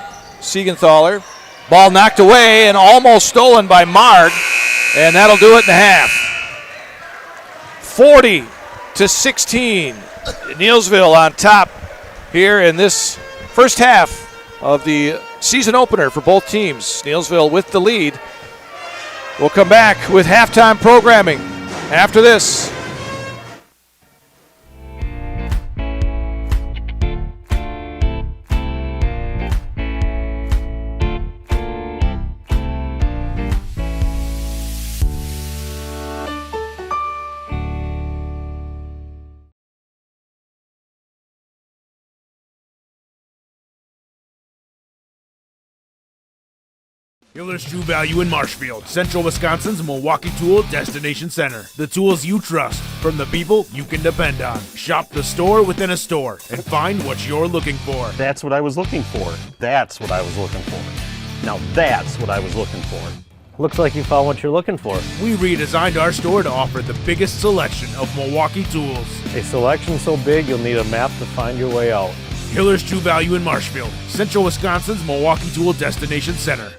Siegenthaler. Ball knocked away and almost stolen by Marg. And that'll do it in the half. 40-16. Neillsville on top here in this first half of the season opener for both teams. Neillsville with the lead. We'll come back with halftime programming after this. Hiller's True Value in Marshfield, Central Wisconsin's Milwaukee Tool Destination Center. The tools you trust from the people you can depend on. Shop the store within a store and find what you're looking for. That's what I was looking for. That's what I was looking for. Now that's what I was looking for. Looks like you found what you're looking for. We redesigned our store to offer the biggest selection of Milwaukee tools. A selection so big you'll need a map to find your way out. Hiller's True Value in Marshfield, Central Wisconsin's Milwaukee Tool Destination Center.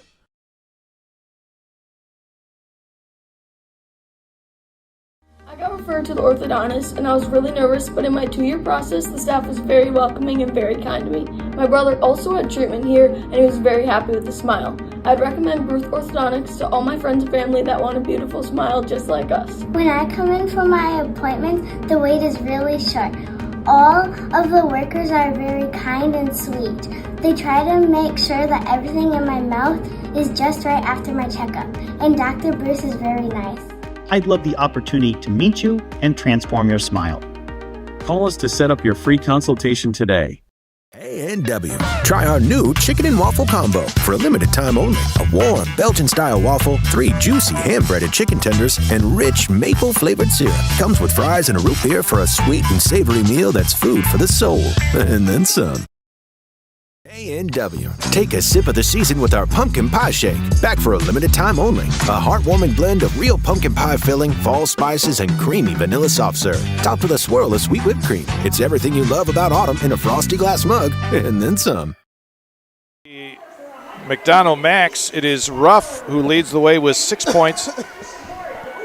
I got referred to the orthodontist and I was really nervous, but in my 2-year process, the staff was very welcoming and very kind to me. My brother also had treatment here and he was very happy with the smile. I'd recommend Bruce Orthodontics to all my friends and family that want a beautiful smile just like us. When I come in for my appointment, the wait is really short. All of the workers are very kind and sweet. They try to make sure that everything in my mouth is just right after my checkup, and Dr. Bruce is very nice. I'd love the opportunity to meet you and transform your smile. Call us to set up your free consultation today. A&W. Try our new chicken and waffle combo for a limited time only. A warm Belgian-style waffle, 3 juicy hand-breaded chicken tenders, and rich maple-flavored syrup. Comes with fries and a root beer for a sweet and savory meal that's food for the soul. And then some. A&W. Take a sip of the season with our pumpkin pie shake. Back for a limited time only. A heartwarming blend of real pumpkin pie filling, fall spices, and creamy vanilla soft serve. Topped with a swirl of sweet whipped cream. It's everything you love about autumn in a frosty glass mug, and then some. McDonell Max, it is Ruff who leads the way with 6 points.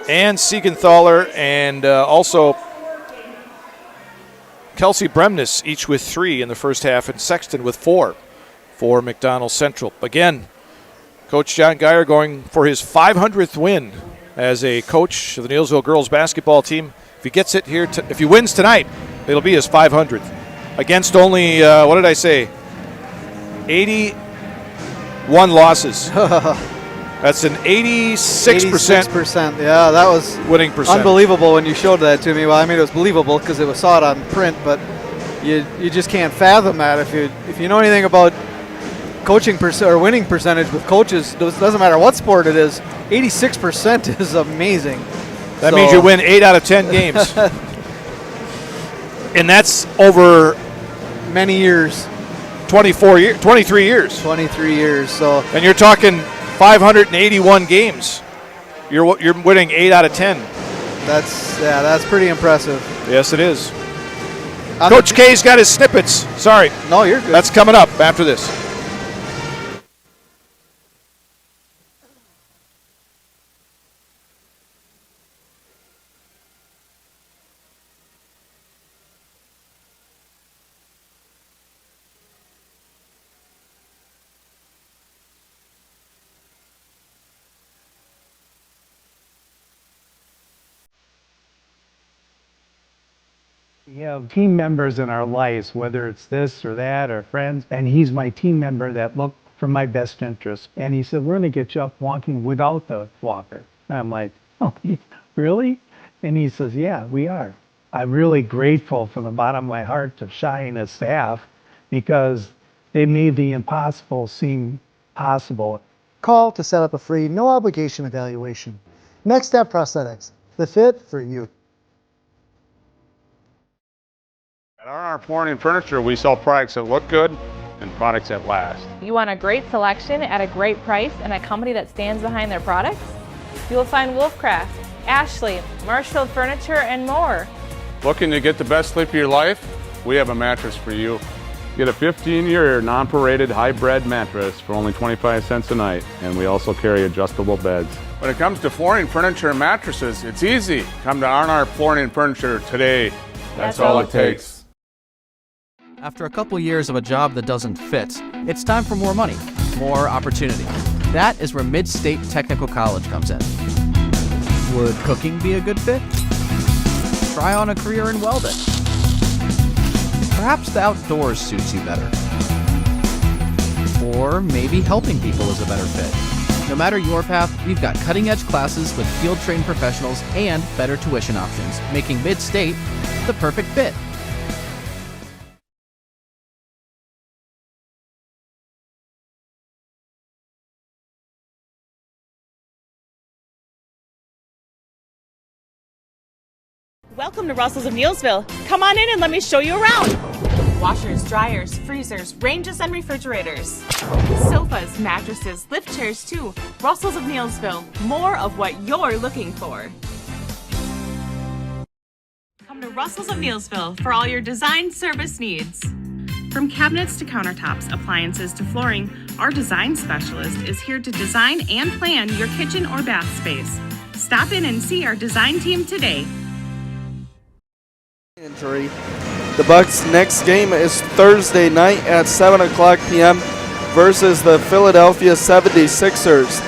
And Siegenthaler and also Kelsey Bremnes, each with 3 in the first half, and Sexton with 4 for McDonell Central. Again, Coach John Geyer going for his 500th win as a coach of the Neillsville girls basketball team. If he gets it here, if he wins tonight, it'll be his 500th. Against only, 81 losses. That's an 86%. Yeah, that was winning percent. Unbelievable when you showed that to me. Well, I mean, it was believable because it was saw it on print, but you just can't fathom that. If you know anything about coaching or winning percentage with coaches, it doesn't matter what sport it is, 86% is amazing. That means you win 8 out of 10 games. And that's over many years. 23 years. 23 years. So, and you're talking 581 games. You're winning 8 out of 10. That's pretty impressive. Yes, it is. Coach K's got his snippets. Sorry. No, you're good. That's coming up after this. We have team members in our lives, whether it's this or that or friends, and he's my team member that look for my best interest. And he said, we're going to get you up walking without the walker. And I'm like, oh, really? And he says, yeah, we are. I'm really grateful from the bottom of my heart to Shai and his staff because they made the impossible seem possible. Call to set up a free, no obligation evaluation. Next Step Prosthetics. the fit for you. At R&R Flooring and Furniture, we sell products that look good and products that last. You want a great selection at a great price and a company that stands behind their products? You will find Wolfcraft, Ashley, Marshfield Furniture, and more. Looking to get the best sleep of your life? We have a mattress for you. Get a 15-year non-paraded high-bred mattress for only 25 cents a night, and we also carry adjustable beds. When it comes to flooring, furniture, and mattresses, it's easy. Come to R&R Flooring and Furniture today. That's all it takes. After a couple years of a job that doesn't fit, it's time for more money, more opportunity. That is where Mid-State Technical College comes in. Would cooking be a good fit? Try on a career in welding. Perhaps the outdoors suits you better. Or maybe helping people is a better fit. No matter your path, we've got cutting-edge classes with field-trained professionals and better tuition options, making Mid-State the perfect fit. Welcome to Russell's of Neillsville. Come on in and let me show you around. Washers, dryers, freezers, ranges, and refrigerators. Sofas, mattresses, lift chairs too. Russell's of Neillsville. More of what you're looking for. Come to Russell's of Neillsville for all your design service needs. From cabinets to countertops, appliances to flooring, our design specialist is here to design and plan your kitchen or bath space. Stop in and see our design team today. Injury. The Bucks' next game is Thursday night at 7 o'clock p.m. versus the Philadelphia 76ers.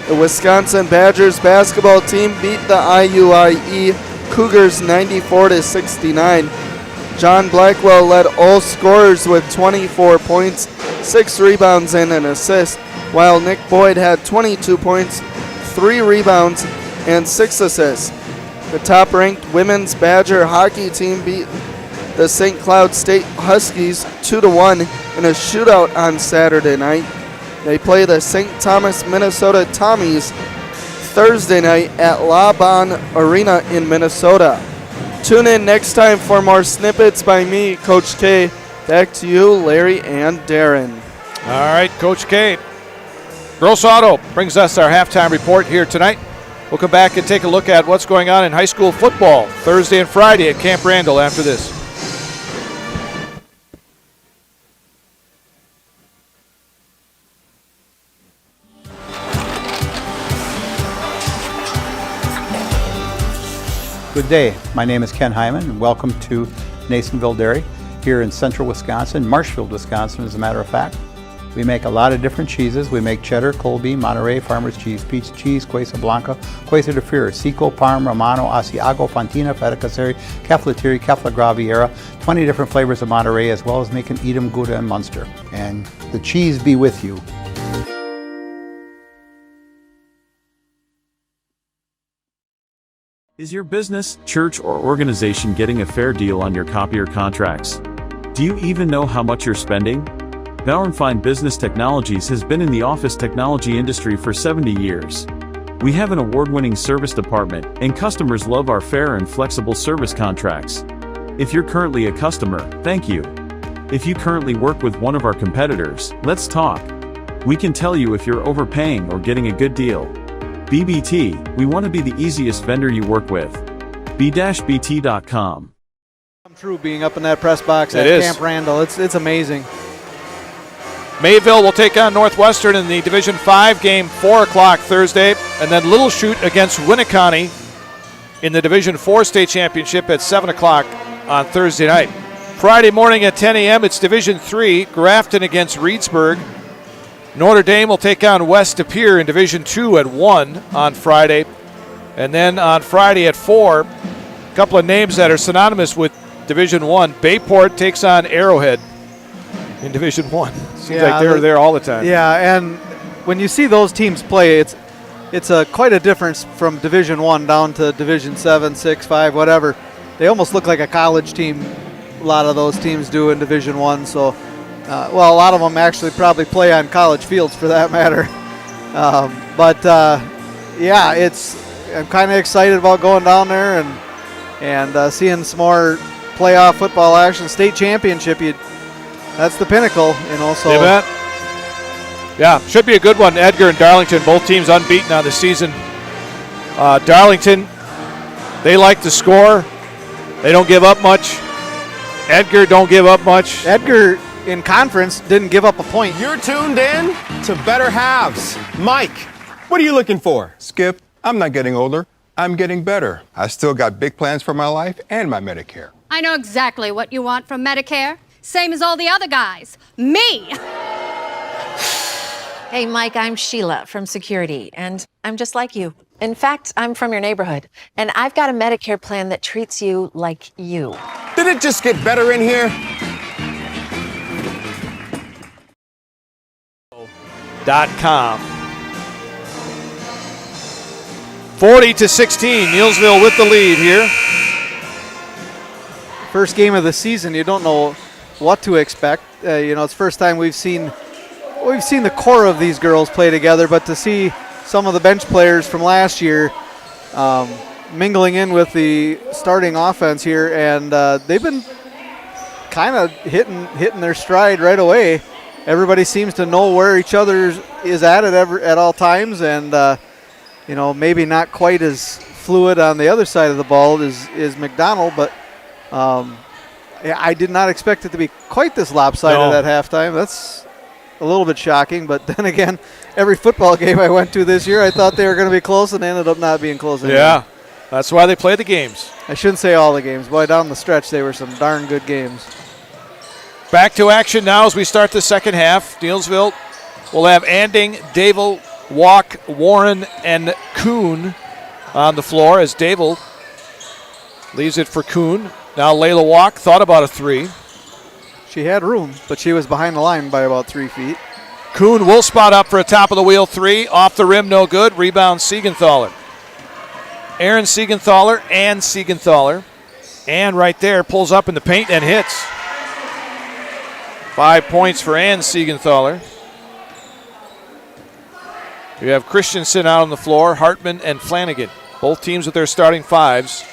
The Wisconsin Badgers basketball team beat the IUIE Cougars 94-69. John Blackwell led all scorers with 24 points, 6 rebounds, and an assist, while Nick Boyd had 22 points, 3 rebounds, and 6 assists. The top-ranked women's Badger hockey team beat the St. Cloud State Huskies 2-1 in a shootout on Saturday night. They play the St. Thomas, Minnesota Tommies Thursday night at La Bonne Arena in Minnesota. Tune in next time for more snippets by me, Coach K. Back to you, Larry and Darren. All right, Coach K. Gross Auto brings us our halftime report here tonight. We'll come back and take a look at what's going on in high school football Thursday and Friday at Camp Randall after this. Good day. My name is Ken Hyman, and welcome to Neillsville Dairy here in central Wisconsin, Marshfield, Wisconsin, as a matter of fact. We make a lot of different cheeses. We make cheddar, Colby, Monterey, Farmer's Cheese, Peach Cheese, Quesa Blanca, Quesa de Fury, Seco, Parm, Romano, Asiago, Fontina, Feta Caseri, Caflateri, Cafla Graviera, 20 different flavors of Monterey, as well as making Edam, Gouda, and Munster. And the cheese be with you. Is your business, church, or organization getting a fair deal on your copier contracts? Do you even know how much you're spending? Bauernfeind Business Technologies has been in the office technology industry for 70 years. We have an award-winning service department, and customers love our fair and flexible service contracts. If you're currently a customer, thank you. If you currently work with one of our competitors, let's talk. We can tell you if you're overpaying or getting a good deal. BBT, we want to be the easiest vendor you work with. b-bt.com. Come true being up in that press box at Camp Randall. It's amazing. Mayville will take on Northwestern in the Division 5 game, 4 o'clock Thursday, and then Little Chute against Winneconne in the Division 4 state championship at 7 o'clock on Thursday night. Friday morning at 10 a.m., it's Division 3, Grafton against Reedsburg. Notre Dame will take on West De Pere in Division 2 at 1 on Friday. And then on Friday at 4, a couple of names that are synonymous with Division 1. Bayport takes on Arrowhead in Division 1. Seems like they're there all the time. Yeah, and when you see those teams play, it's quite a difference from Division 1 down to Division 7, 6, 5, whatever. They almost look like a college team, a lot of those teams do in Division 1. So, a lot of them actually probably play on college fields for that matter. I'm kind of excited about going down there and seeing some more playoff football action. State championship, that's the pinnacle, So you bet. Yeah, should be a good one. Edgar and Darlington, both teams unbeaten on the season. Darlington, they like to score. They don't give up much. Edgar don't give up much. Edgar in conference didn't give up a point. You're tuned in to Better Halves. Mike, what are you looking for? Skip, I'm not getting older. I'm getting better. I still got big plans for my life and my Medicare. I know exactly what you want from Medicare. Same as all the other guys. Me! Hey, Mike, I'm Sheila from Security, and I'm just like you. In fact, I'm from your neighborhood, and I've got a Medicare plan that treats you like you. Did it just get better in here? .com. 40-16, Neillsville with the lead here. First game of the season, you don't know what to expect. It's the first time we've seen the core of these girls play together, but to see some of the bench players from last year mingling in with the starting offense here, and they've been kind of hitting their stride right away. Everybody seems to know where each other is at all times, and maybe not quite as fluid on the other side of the ball is McDonell, but I did not expect it to be quite this lopsided at halftime. That's a little bit shocking, but then again, every football game I went to this year, I thought they were going to be close, and they ended up not being close anymore. Yeah, that's why they play the games. I shouldn't say all the games. Boy, down the stretch, they were some darn good games. Back to action now as we start the second half. Neillsville will have Anding, Dable, Walk, Warren, and Kuhn on the floor as Dable leaves it for Kuhn. Now Layla Walk thought about a three. She had room, but she was behind the line by about 3 feet. Kuhn will spot up for a top-of-the-wheel three. Off the rim, no good. Rebound, Siegenthaler. Aaron Siegenthaler and Siegenthaler. And right there, pulls up in the paint and hits. 5 points for Ann Siegenthaler. You have Christensen out on the floor, Hartman and Flanagan. Both teams with their starting fives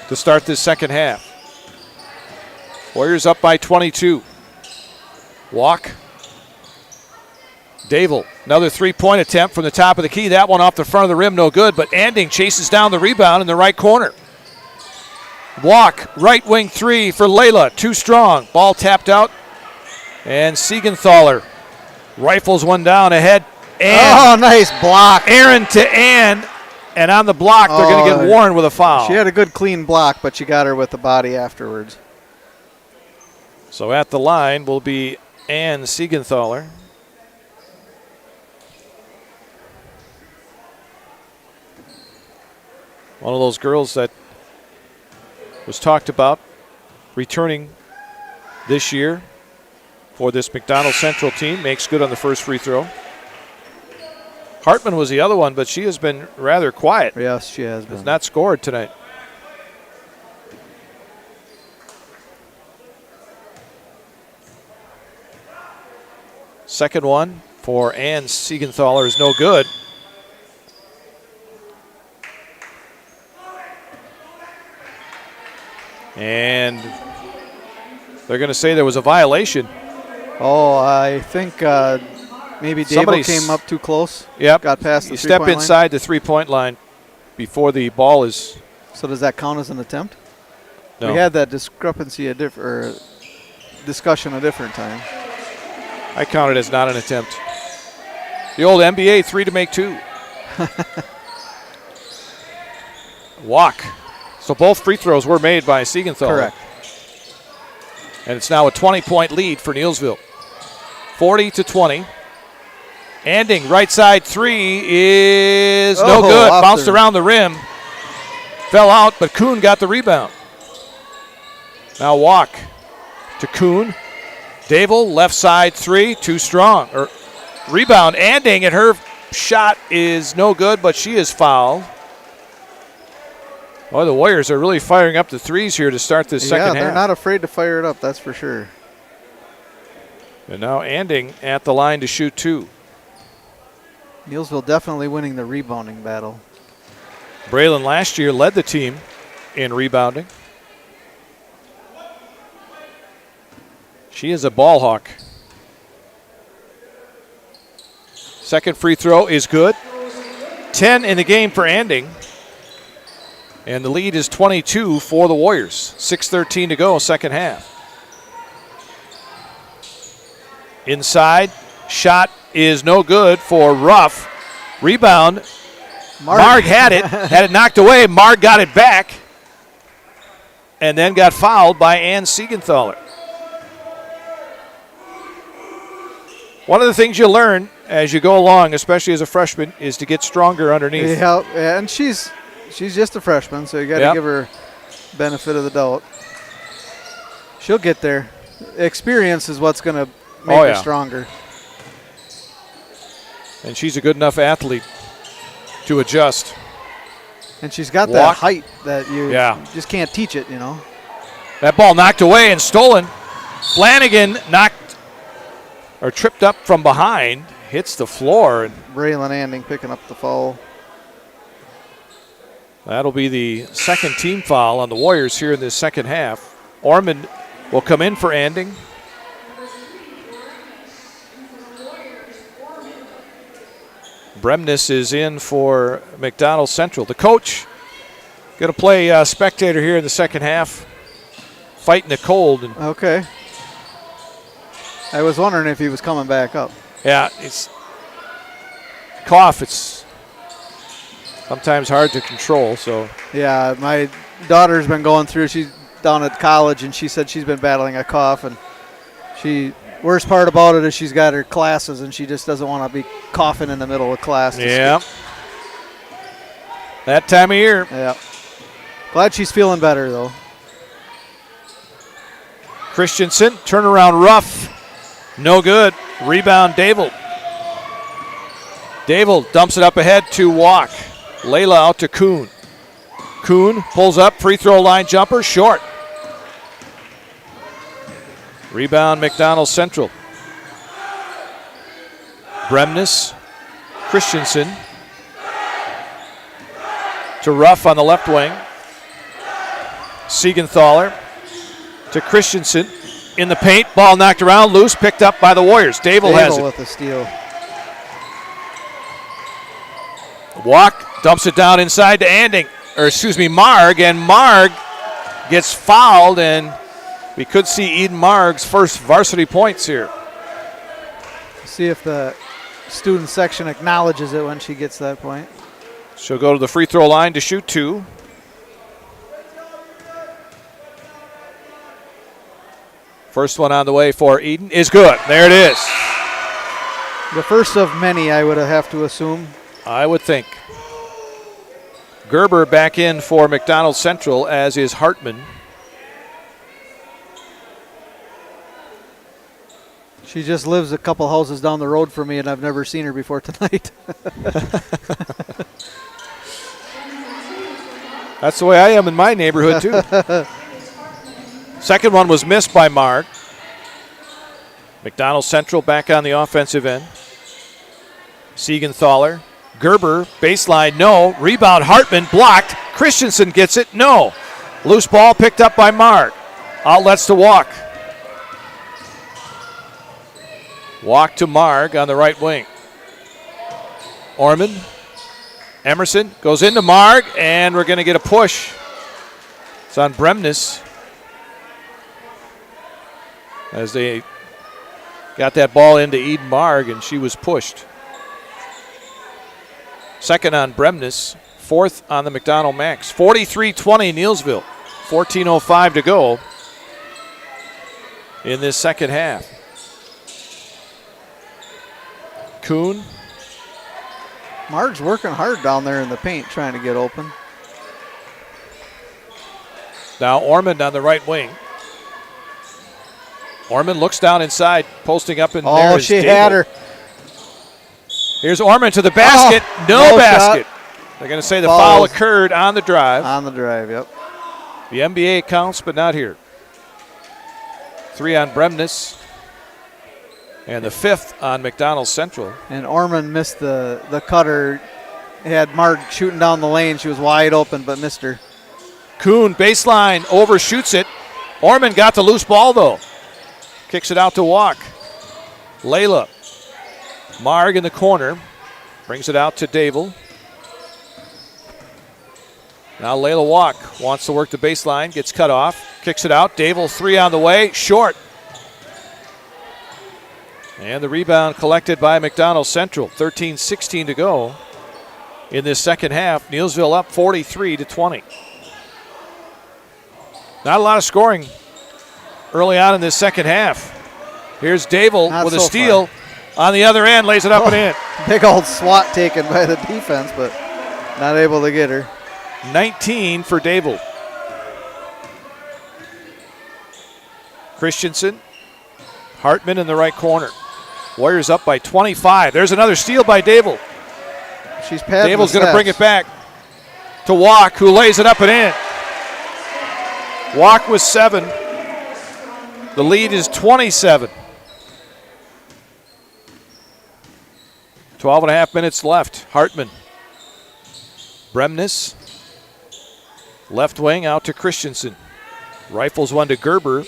to start this second half. Warriors up by 22. Walk. Dable, another three-point attempt from the top of the key. That one off the front of the rim, no good, but Anding chases down the rebound in the right corner. Walk, right wing three for Layla, too strong. Ball tapped out, and Siegenthaler rifles one down ahead. And nice block. Aaron to Ann, and on the block, they're going to get Warren with a foul. She had a good clean block, but she got her with the body afterwards. So at the line will be Ann Siegenthaler. One of those girls that was talked about returning this year for this McDonell Central team. Makes good on the first free throw. Hartman was the other one, but she has been rather quiet. Yes, she has been. Has not scored tonight. Second one for Ann Siegenthaler is no good. And they're going to say there was a violation. Oh, I think maybe Dable came up too close. Yep. Got past the you step inside the three-point line before the ball is. So does that count as an attempt? No. We had that discrepancy or discussion a different time. I count it as not an attempt. The old NBA three to make two. Walk. So both free throws were made by Siegenthaler. Correct. And it's now a 20-point lead for Neillsville. 40-20. Anding, right side three is no good. Bounced around the rim. Fell out, but Kuhn got the rebound. Now Walk to Kuhn. Dable, left side three, too strong. Rebound, Anding, and her shot is no good, but she is fouled. Boy, the Warriors are really firing up the threes here to start this second half. Yeah, they're not afraid to fire it up, that's for sure. And now Anding at the line to shoot two. Neillsville definitely winning the rebounding battle. Braylon last year led the team in rebounding. She is a ball hawk. Second free throw is good. 10 in the game for Anding. And the lead is 22 for the Warriors. 6:13 to go, second half. Inside, shot is no good for Ruff. Rebound. Marg had it knocked away. Marg got it back and then got fouled by Ann Siegenthaler. One of the things you learn as you go along, especially as a freshman, is to get stronger underneath. Yeah, and she's just a freshman, so you got to give her benefit of the doubt. She'll get there. Experience is what's going to make her stronger. And she's a good enough athlete to adjust. And she's got that height that you just can't teach it, you know. That ball knocked away and stolen. Flanagan tripped up from behind, hits the floor. And Braylon Anding picking up the foul. That'll be the second team foul on the Warriors here in this second half. Ormond will come in for Anding. Bremnes is in for McDonell Central. The coach going to play spectator here in the second half, fighting the cold. And okay. I was wondering if he was coming back up. Yeah, it's cough. It's sometimes hard to control. So yeah, my daughter's been going through. She's down at college, and she said she's been battling a cough. And worst part about it is she's got her classes, and she just doesn't want to be coughing in the middle of class. Yeah. That time of year. Yeah. Glad she's feeling better, though. Christensen, turnaround rough. No good. Rebound, Dable. Dable dumps it up ahead to Walk. Layla out to Kuhn. Kuhn pulls up, free throw line jumper, short. Rebound, McDonell Central. Bremnes, Christensen to Ruff on the left wing. Siegenthaler to Christensen in the paint. Ball knocked around, loose, picked up by the Warriors. Dable has it. with the steal. Walk dumps it down inside to Marg, and Marg gets fouled, and we could see Eden Marg's first varsity points here. See if the student section acknowledges it when she gets that point. She'll go to the free throw line to shoot two. First one on the way for Eden is good. There it is. The first of many, I would have to assume. I would think. Gerber back in for McDonell Central, as is Hartman. She just lives a couple houses down the road from me, and I've never seen her before tonight. That's the way I am in my neighborhood, too. Second one was missed by Marg. McDonell Central back on the offensive end. Siegenthaler. Gerber, baseline, no. Rebound, Hartman, blocked. Christensen gets it, no. Loose ball picked up by Marg. Outlets to Walk. Walk to Marg on the right wing. Ormond. Emerson goes into Marg, and we're going to get a push. It's on Bremnes, as they got that ball into Eden Marg, and she was pushed. Second on Bremnes, fourth on the McDonell Max. 43-20 Neillsville. 14:05 to go in this second half. Kuhn. Marg's working hard down there in the paint trying to get open. Now Ormond on the right wing. Ormond looks down inside, posting up in there. Oh, she had her. Here's Ormond to the basket. No basket. Shot. They're going to say the foul occurred on the drive. On the drive, yep. The NBA counts, but not here. 3 on Bremnes. And the 5th on McDonell Central. And Ormond missed the cutter had Marg shooting down the lane. She was wide open, but missed her. Kuhn, baseline, overshoots it. Orman got the loose ball, though. Kicks it out to Walk. Layla. Marg in the corner. Brings it out to Dable. Now Layla Walk wants to work the baseline. Gets cut off. Kicks it out. Dable, 3 on the way. Short. And the rebound collected by McDonell Central. 13-16 to go in this second half. Neillsville up 43-20. Not a lot of scoring early on in this second half. Here's Dable with a steal. On the other end, lays it up and in. Big old swat taken by the defense, but not able to get her. 19 for Dable. Christensen. Hartman in the right corner. Warriors up by 25. There's another steal by Dable. She's padding. Dable's going to bring it back to Walk, who lays it up and in. Walk with 7. The lead is 27. 12 and a half minutes left. Hartman. Bremnes. Left wing out to Christensen. Rifles one to Gerber.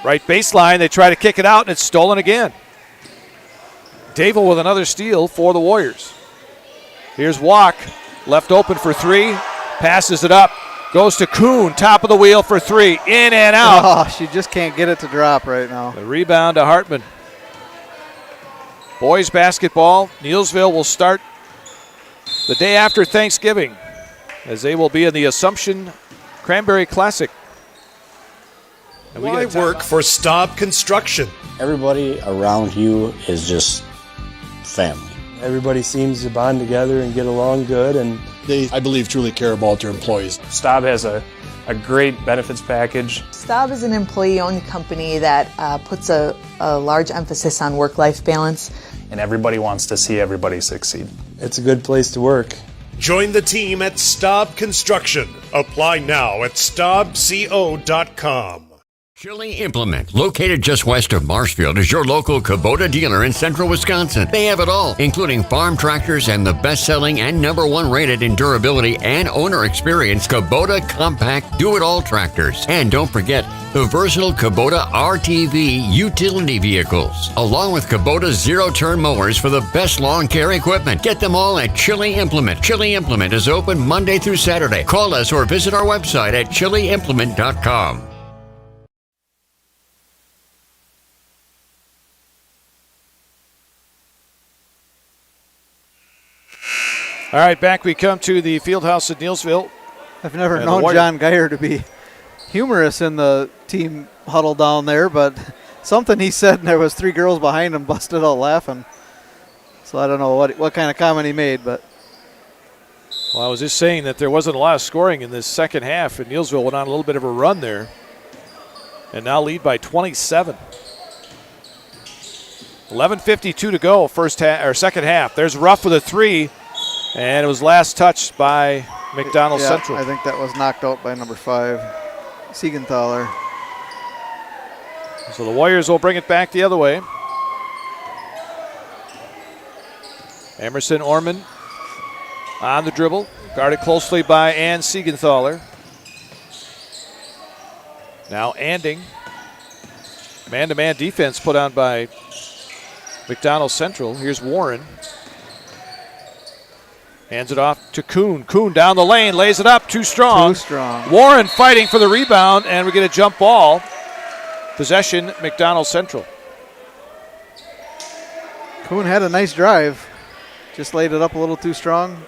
Right baseline. They try to kick it out, and it's stolen again. Dable with another steal for the Warriors. Here's Walk. Left open for 3. Passes it up. Goes to Kuhn. Top of the wheel for 3. In and out. Oh, she just can't get it to drop right now. The rebound to Hartman. Boys basketball, Neillsville will start the day after Thanksgiving as they will be in the Assumption Cranberry Classic. And Why work for Staub Construction? Everybody around you is just family. Everybody seems to bond together and get along good, and They, I believe, truly care about their employees. Staub has a great benefits package. Staub is an employee-owned company that puts a large emphasis on work-life balance. And everybody wants to see everybody succeed. It's a good place to work. Join the team at Staub Construction. Apply now at staubco.com. Chili Implement, located just west of Marshfield, is your local Kubota dealer in central Wisconsin. They have it all, including farm tractors and the best-selling and #1 rated in durability and owner experience Kubota compact do-it-all tractors. And don't forget the versatile Kubota RTV utility vehicles, along with Kubota zero-turn mowers for the best lawn care equipment. Get them all at Chili Implement. Chili Implement is open Monday through Saturday. Call us or visit our website at chiliimplement.com. All right, back we come to the Fieldhouse at Neillsville. I've never known John Geyer to be humorous in the team huddle down there, but something he said, and there was 3 girls behind him busted out laughing. So I don't know what kind of comment he made, but. Well, I was just saying that there wasn't a lot of scoring in this second half, and Neillsville went on a little bit of a run there, and now lead by 27. 11:52 to go, second half. There's Ruff with a 3. And it was last touched by McDonell Central. I think that was knocked out by number 5, Siegenthaler. So the Warriors will bring it back the other way. Emerson Orman on the dribble, guarded closely by Ann Siegenthaler. Now Anding. Man-to-man defense put on by McDonell Central. Here's Warren. Hands it off to Kuhn. Kuhn down the lane, lays it up, too strong. Warren fighting for the rebound, and we get a jump ball. Possession, McDonell Central. Kuhn had a nice drive. Just laid it up a little too strong.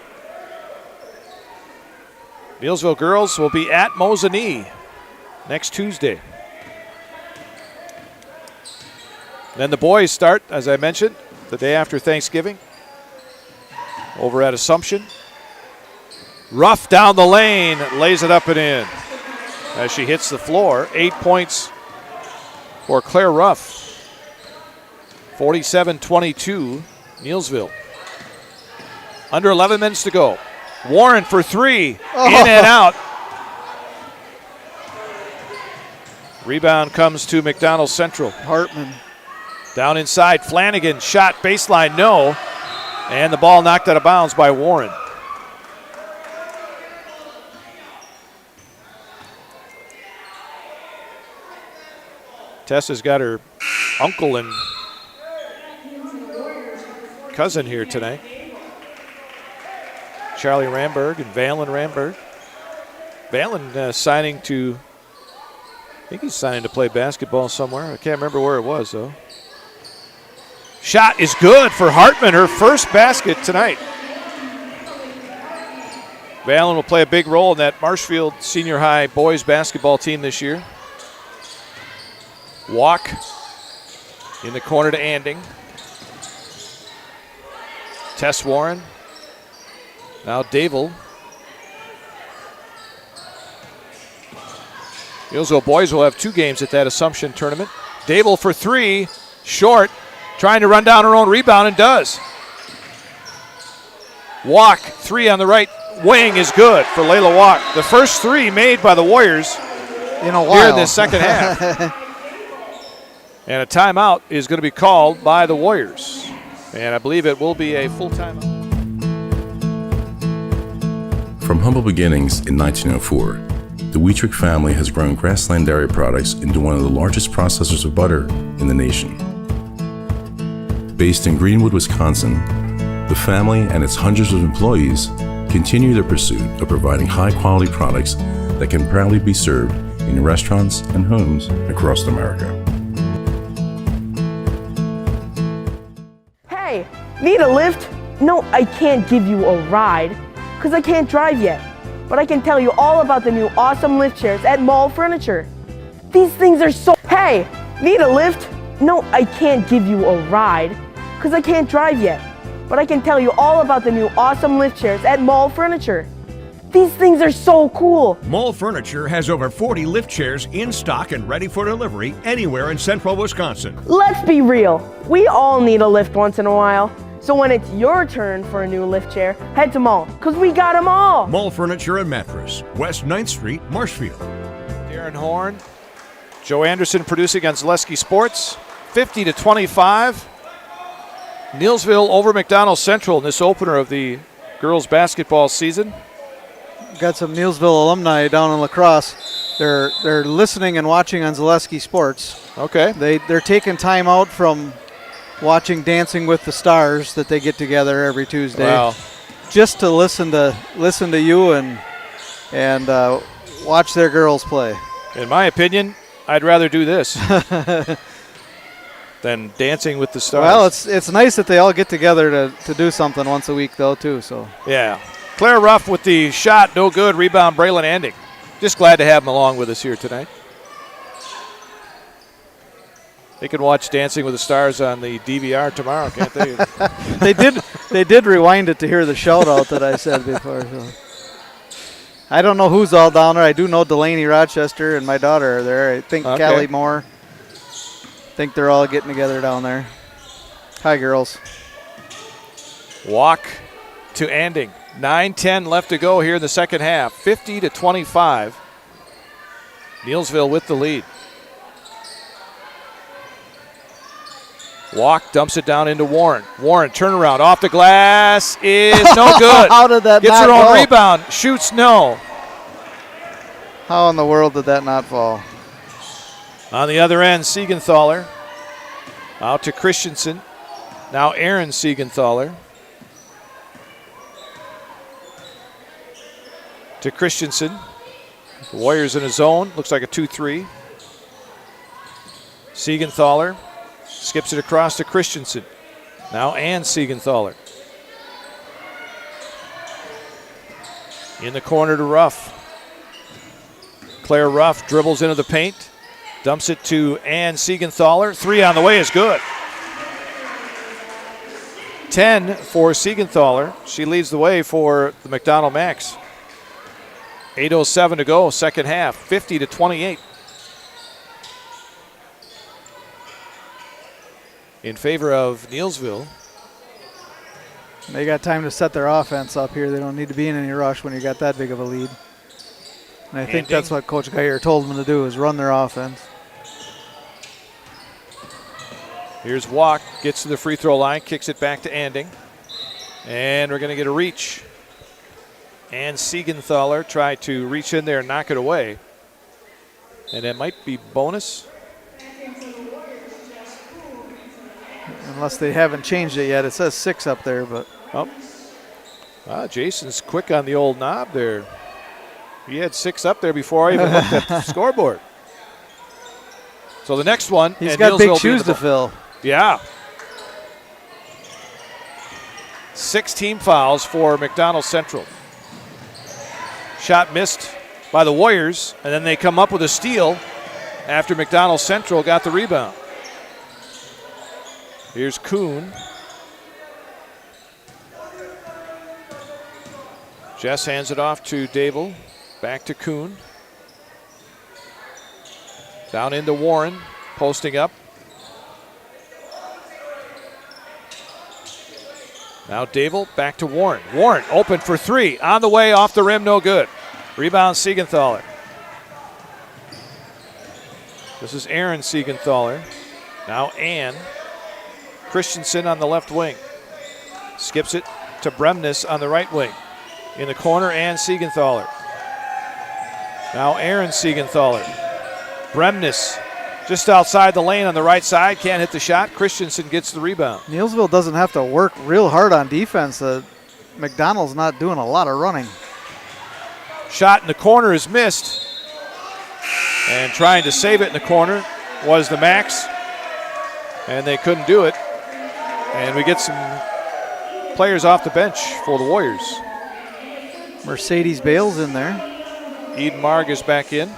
Neillsville girls will be at Mosinee next Tuesday. Then the boys start, as I mentioned, the day after Thanksgiving. Over at Assumption. Ruff down the lane, lays it up and in as she hits the floor. 8 points for Claire Ruff. 47-22, Neillsville. Under 11 minutes to go. Warren for 3, in and out. Rebound comes to McDonell Central. Hartman. Down inside, Flanagan, shot baseline, no. And the ball knocked out of bounds by Warren. Tessa's got her uncle and cousin here tonight. Charlie Ramberg and Valen Ramberg. Valen signing to, I think he's signing to play basketball somewhere. I can't remember where it was, though. Shot is good for Hartman, her first basket tonight. Valen will play a big role in that Marshfield Senior High boys basketball team this year. Walk in the corner to Anding. Tess Warren. Now Dable. Neillsville boys will have 2 games at that Assumption tournament. Dable for 3, short, trying to run down her own rebound and does. Walk, 3 on the right wing is good for Layla Walk. The first 3 made by the Warriors in a while here in the second half. And a timeout is going to be called by the Warriors. And I believe it will be a full timeout. From humble beginnings in 1904, the Wheatrick family has grown Grassland Dairy Products into one of the largest processors of butter in the nation. Based in Greenwood, Wisconsin, the family and its hundreds of employees continue their pursuit of providing high-quality products that can proudly be served in restaurants and homes across America. Hey, need a lift? No, I can't give you a ride because I can't drive yet. But I can tell you all about the new awesome lift chairs at Mall Furniture. These things are so... Hey, need a lift? No, I can't give you a ride because I can't drive yet. But I can tell you all about the new awesome lift chairs at Mall Furniture. These things are so cool. Mall Furniture has over 40 lift chairs in stock and ready for delivery anywhere in central Wisconsin. Let's be real. We all need a lift once in a while. So when it's your turn for a new lift chair, head to Mall, because we got them all. Mall Furniture and Mattress, West 9th Street, Marshfield. Darren Horn, Joe Anderson producing on Zaleski Sports. 50-25. Neillsville over McDonell Central in this opener of the girls basketball season. Got some Neillsville alumni down in La Crosse. They're listening and watching on Zaleski Sports. Okay. They're taking time out from watching Dancing with the Stars that they get together every Tuesday. Wow. Just to listen to you and watch their girls play. In my opinion, I'd rather do this than Dancing with the Stars. Well, it's nice that they all get together to do something once a week though too. So yeah. Claire Ruff with the shot, no good. Rebound, Braylon Anding. Just glad to have him along with us here tonight. They can watch Dancing with the Stars on the DVR tomorrow, can't they? They did rewind it to hear the shout out that I said before. So. I don't know who's all down there. I do know Delaney Rochester and my daughter are there. I think Callie Moore. I think they're all getting together down there. Hi, girls. Walk to Anding. 9:10 left to go here in the second half. 50-25. Neillsville with the lead. Walk dumps it down into Warren. Warren, turnaround off the glass is no good. How did that Gets not her own go? rebound. Shoots no. How in the world did that not fall? On the other end, Siegenthaler. Out to Christensen. Now Aaron Siegenthaler. To Christensen. The Warriors in a zone. Looks like a 2-3. Siegenthaler. Skips it across to Christensen. Now Ann Siegenthaler. In the corner to Ruff. Claire Ruff dribbles into the paint. Dumps it to Ann Siegenthaler. 3 on the way is good. 10 for Siegenthaler. She leads the way for the McDonell Max. 8:07 to go, second half. 50-28. In favor of Neillsville. They got time to set their offense up here. They don't need to be in any rush when you got that big of a lead. And I think that's what Coach Geyer told them to do, is run their offense. Here's Walk, gets to the free throw line, kicks it back to Anding. And we're going to get a reach. And Siegenthaler tried to reach in there and knock it away. And it might be bonus. Unless they haven't changed it yet. It says 6 up there, but. Jason's quick on the old knob there. He had 6 up there before I even looked at the scoreboard. So the next one. He's got big shoes to fill. Yeah. 6 team fouls for McDonell Central. Shot missed by the Warriors, and then they come up with a steal after McDonell Central got the rebound. Here's Kuhn. Jess hands it off to Dable. Back to Kuhn. Down into Warren, posting up. Now Dable, back to Warren. Warren open for 3. On the way, off the rim, no good. Rebound Siegenthaler. This is Aaron Siegenthaler. Now Ann. Christensen on the left wing. Skips it to Bremnes on the right wing. In the corner, Ann Siegenthaler. Now Aaron Siegenthaler. Bremnes just outside the lane on the right side. Can't hit the shot. Christensen gets the rebound. Neillsville doesn't have to work real hard on defense. McDonell's not doing a lot of running. Shot in the corner is missed. And trying to save it in the corner was the Max. And they couldn't do it. And we get some players off the bench for the Warriors. Mercedes Bales in there. Eden Marg is back in.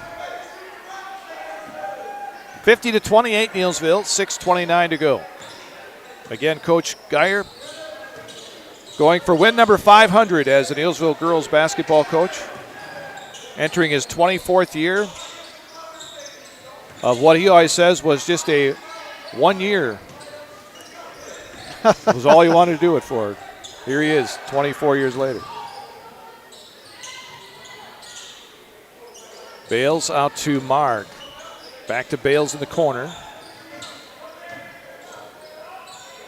50-28 Neillsville, 6:29 to go. Again, Coach Geyer going for win number 500 as the Neillsville girls basketball coach. Entering his 24th year of what he always says was just a 1 year. It was all he wanted to do it for. Here he is, 24 years later. Bales out to Marg. Back to Bales in the corner.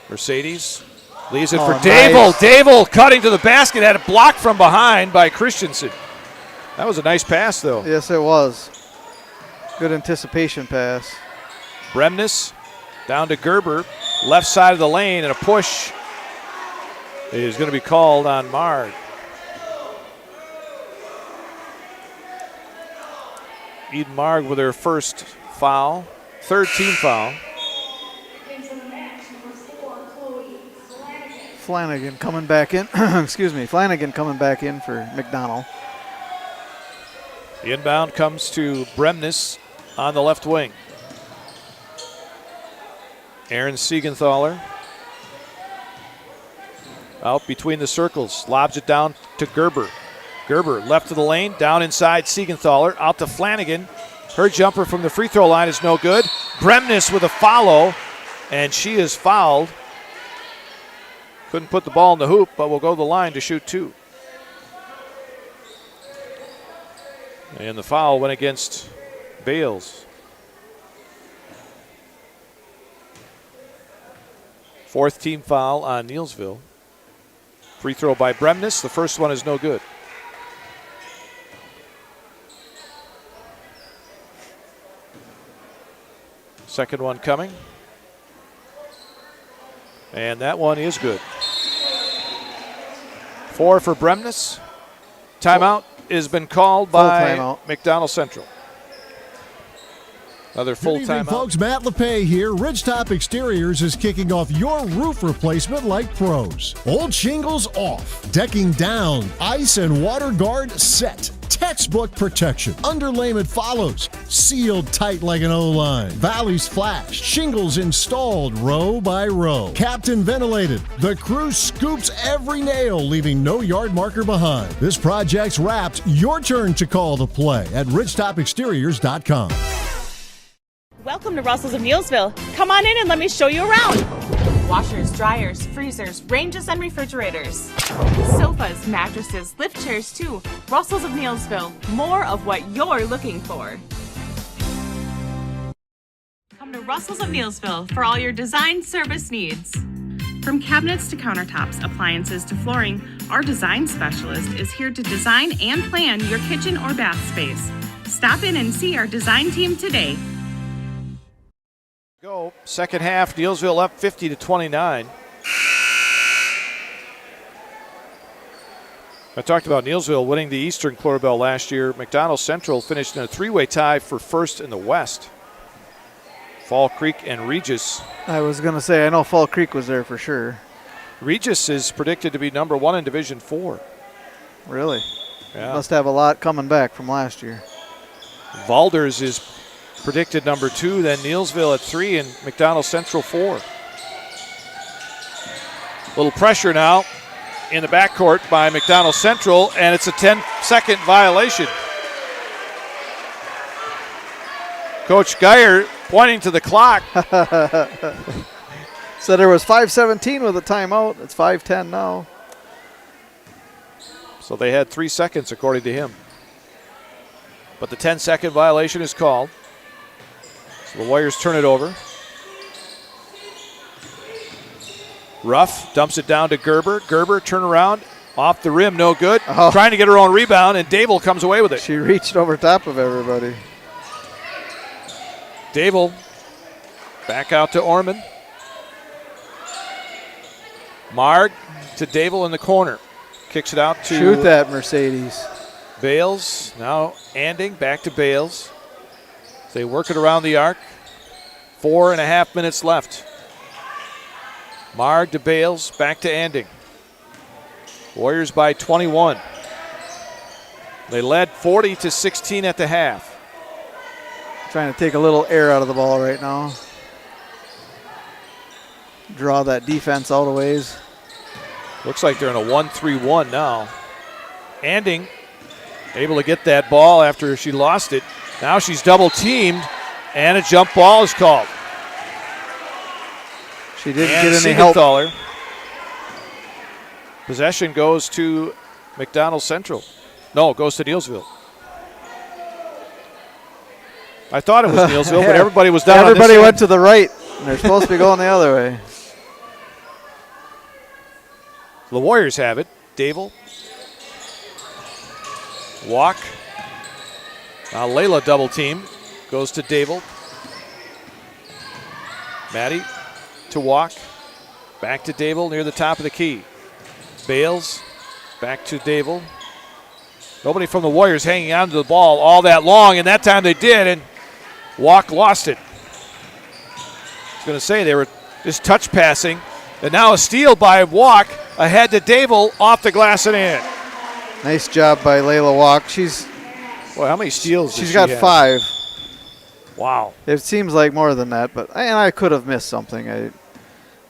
Mercedes leaves it for Dable. Nice. Dable cutting to the basket, had it blocked from behind by Christensen. That was a nice pass, though. Yes, it was. Good anticipation pass. Bremnes down to Gerber, left side of the lane, and a push is going to be called on Marg. Eden Marg with her first foul, 3rd team foul. Flanagan coming back in. Excuse me. Flanagan coming back in for McDonell. The inbound comes to Bremnes on the left wing. Aaron Siegenthaler out between the circles, lobs it down to Gerber. Gerber left of the lane, down inside Siegenthaler, out to Flanagan. Her jumper from the free throw line is no good. Bremnes with a follow, and she is fouled. Couldn't put the ball in the hoop, but will go to the line to shoot 2. And the foul went against Bales. 4th team foul on Neillsville. Free throw by Bremnes. The first one is no good. Second one coming. And that one is good. 4 for Bremnes. Timeout has been called by McDonell Central. Another full Good evening, timeout. folks. Matt LePay here. Ridgetop Exteriors is kicking off your roof replacement like pros. Old shingles off, decking down, ice and water guard set. Textbook protection. Underlayment follows. Sealed tight like an O-line. Valleys flashed. Shingles installed row by row. Captain ventilated. The crew scoops every nail, leaving no yard marker behind. This project's wrapped. Your turn to call the play at ridgetopexteriors.com. Welcome to Russell's of Neillsville. Come on in and let me show you around. Washers, dryers, freezers, ranges, and refrigerators. Sofas, mattresses, lift chairs too. Russell's of Neillsville. More of what you're looking for. Come to Russell's of Neillsville for all your design service needs. From cabinets to countertops, appliances to flooring, our design specialist is here to design and plan your kitchen or bath space. Stop in and see our design team today. Go go. Second half, Neillsville up 50-29. I talked about Neillsville winning the Eastern Clorbell last year. McDonell Central finished in a three-way tie for first in the West. Fall Creek and Regis. I was going to say, I know Fall Creek was there for sure. Regis is predicted to be number 1 in Division 4. Really? Yeah. Must have a lot coming back from last year. Valders is predicted number 2, then Neillsville at 3, and McDonell Central 4. Little pressure now in the backcourt by McDonell Central, and it's a 10-second violation. Coach Geyer pointing to the clock. So there was 5:17 with a timeout. It's 5:10 now. So they had 3 seconds according to him. But the 10-second violation is called. So the Warriors turn it over. Ruff dumps it down to Gerber. Gerber, turn around, off the rim, no good. Oh. Trying to get her own rebound, and Dable comes away with it. She reached over top of everybody. Dable back out to Orman. Marg to Dable in the corner. Kicks it out to... Shoot that, Mercedes. Bales, now Anding, back to Bales. They work it around the arc. 4.5 minutes left. Marg to Bales, back to Anding. Warriors by 21. They led 40-16 at the half. Trying to take a little air out of the ball right now. Draw that defense out of ways. Looks like they're in a 1-3-1 now. Anding able to get that ball after she lost it. Now she's double teamed, and a jump ball is called. She didn't get any help. Possession goes to McDonell Central. No, it goes to Neillsville. I thought it was Neillsville, but everybody was down. Everybody went to the right, and they're supposed to be going the other way. The Warriors have it. Dable. Walk. Now Layla double team. Goes to Dable. Maddie to Walk. Back to Dable near the top of the key. Bales. Back to Dable. Nobody from the Warriors hanging on to the ball all that long, and that time they did, and Walk lost it. I was going to say they were just touch passing, and now a steal by Walk ahead to Dable, off the glass and in. Nice job by Layla Walk. Well, how many steals does she's she got have? 5. Wow. It seems like more than that, but I could have missed something.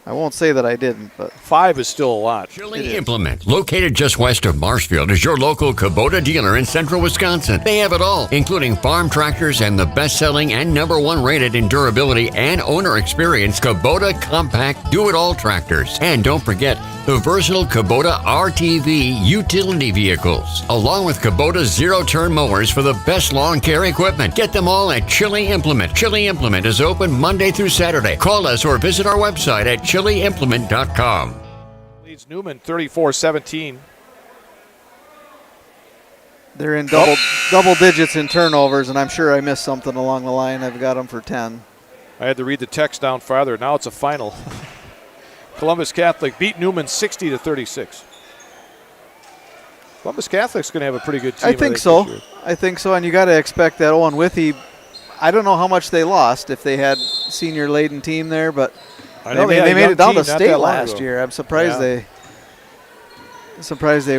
I won't say that I didn't, but 5 is still a lot. Chili Implement, located just west of Marshfield, is your local Kubota dealer in central Wisconsin. They have it all, including farm tractors and the best-selling and #1 rated in durability and owner experience Kubota compact do-it-all tractors. And don't forget the versatile Kubota RTV utility vehicles, along with Kubota zero-turn mowers for the best lawn care equipment. Get them all at Chili Implement. Chili Implement is open Monday through Saturday. Call us or visit our website at chiliimplement.com. Leads Newman 34-17. they're in double digits in turnovers, and I'm sure I missed something along the line. I've got them for 10. I had to read the text down farther. Now it's a final. Columbus Catholic beat Newman 60-36. Columbus Catholic's going to have a pretty good team. I think so. I think so, and you got to expect that Owen Withey. I don't know how much they lost if they had senior-laden team there, but they made it down to state last year. I'm surprised they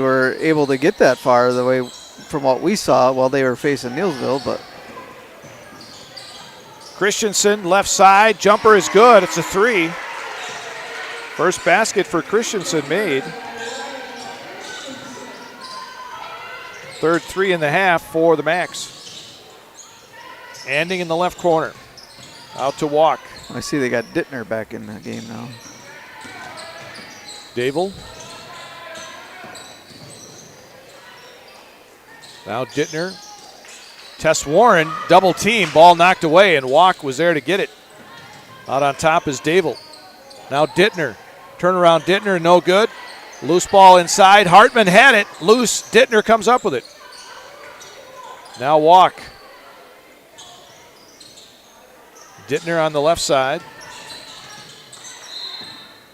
were able to get that far the way from what we saw while they were facing Neillsville. But Christensen left side jumper is good. It's a 3. First basket for Christensen made. Third 3 in the half for the Max. Anding in the left corner. Out to Walk. I see they got Dittner back in the game now. Dable. Now Dittner. Tess Warren, double team, ball knocked away, and Walk was there to get it. Out on top is Dable. Now Dittner. Turnaround Dittner, no good. Loose ball inside. Hartman had it. Loose. Dittner comes up with it. Now Walk. Dittner on the left side.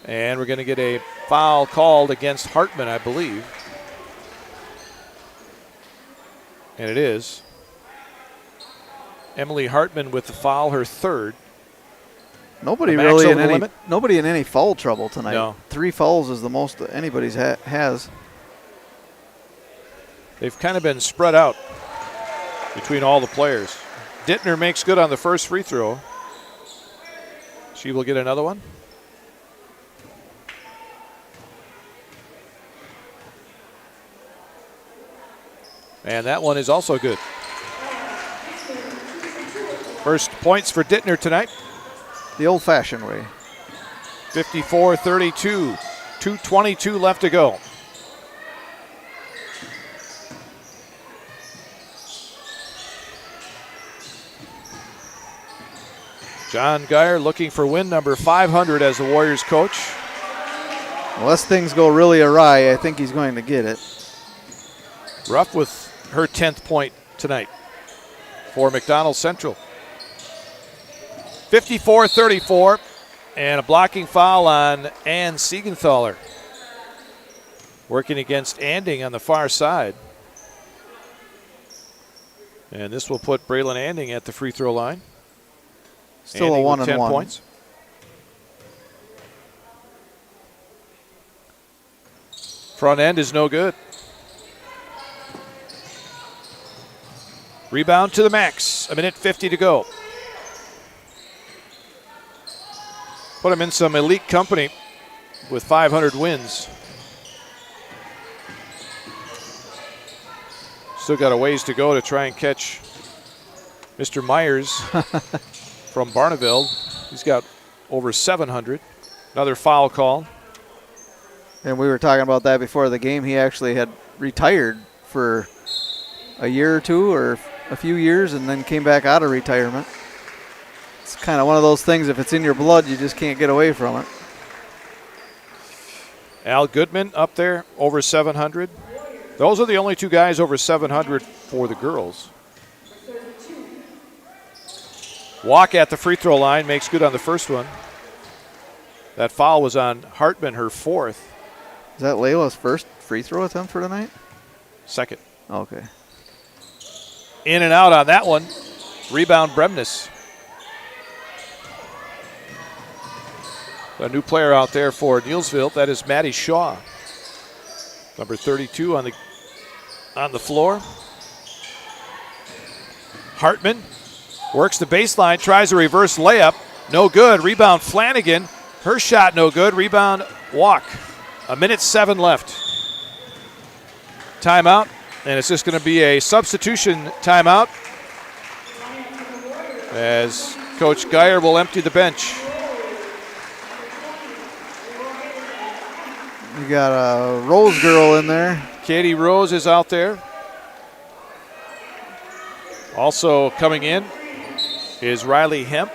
And we're going to get a foul called against Hartman, I believe. And it is. Emily Hartman with the foul, her third. Nobody really in any foul trouble tonight. No. 3 fouls is the most that anybody's has. They've kind of been spread out between all the players. Dittner makes good on the first free throw. She will get another one. And that one is also good. First points for Dittner tonight. The old-fashioned way. 54-32. 2:22 left to go. John Geyer looking for win number 500 as the Warriors coach. Unless things go really awry, I think he's going to get it. Ruff with her 10th point tonight for McDonell Central. 54-34, and a blocking foul on Ann Siegenthaler. Working against Anding on the far side. And this will put Braylon Anding at the free throw line. Still Anding a 1-1. with 10 points. Front end is no good. Rebound to the Max. 1:50 to go. Put them in some elite company with 500 wins. Still got a ways to go to try and catch Mr. Myers from Barneveld. He's got over 700. Another foul call. And we were talking about that before the game. He actually had retired for a year or two or a few years and then came back out of retirement. It's kind of one of those things, if it's in your blood, you just can't get away from it. Al Goodman up there, over 700. Those are the only 2 guys over 700 for the girls. Walk at the free throw line, makes good on the first one. That foul was on Hartman, her 4th. Is that Layla's first free throw attempt for tonight? Second. Okay. In and out on that one. Rebound Bremnes. A new player out there for Neillsville. That is Maddie Shaw. Number 32 on the floor. Hartman works the baseline, tries a reverse layup. No good. Rebound Flanagan. Her shot no good. Rebound Walk. 1:07 left. Timeout. And it's just going to be a substitution timeout as Coach Geyer will empty the bench. You got a Rose girl in there. Katie Rose is out there. Also coming in is Riley Hemp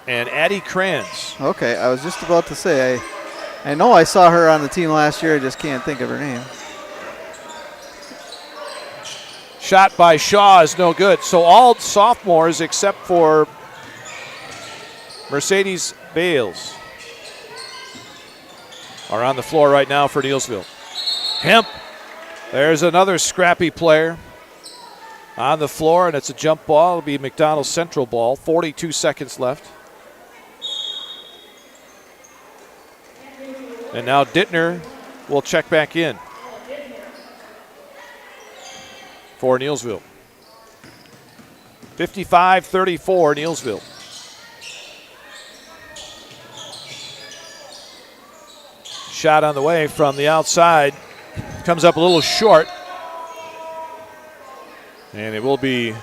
and Addie Kranz. Okay, I was just about to say, I know I saw her on the team last year. I just can't think of her name. Shot by Shaw is no good. So all sophomores except for Mercedes Bales are on the floor right now for Neillsville. Hemp, there's another scrappy player on the floor, and it's a jump ball. It'll be McDonell Central ball. 42 seconds left. And now Dittner will check back in for Neillsville. 55-34 Neillsville. Shot on the way from the outside. Comes up a little short. And it will be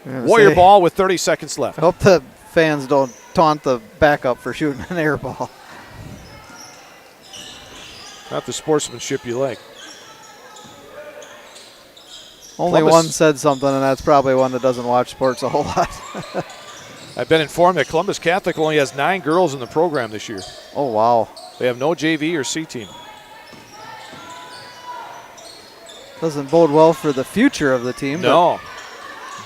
Warrior ball with 30 seconds left. I hope the fans don't taunt the backup for shooting an air ball. Not the sportsmanship you like. Only one said something, and that's probably one that doesn't watch sports a whole lot. I've been informed that Columbus Catholic only has 9 girls in the program this year. Oh, wow. They have no JV or C team. Doesn't bode well for the future of the team. No.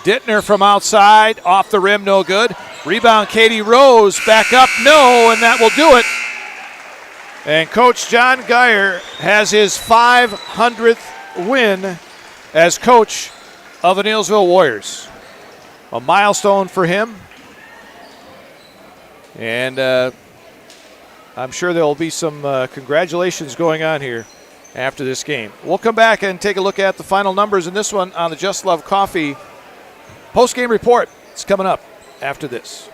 Dittner from outside, off the rim, no good. Rebound, Katie Rose, back up, no, and that will do it. And Coach John Geyer has his 500th win as coach of the Neillsville Warriors. A milestone for him. And I'm sure there will be some congratulations going on here after this game. We'll come back and take a look at the final numbers in this one on the Just Love Coffee post-game report. It's coming up after this.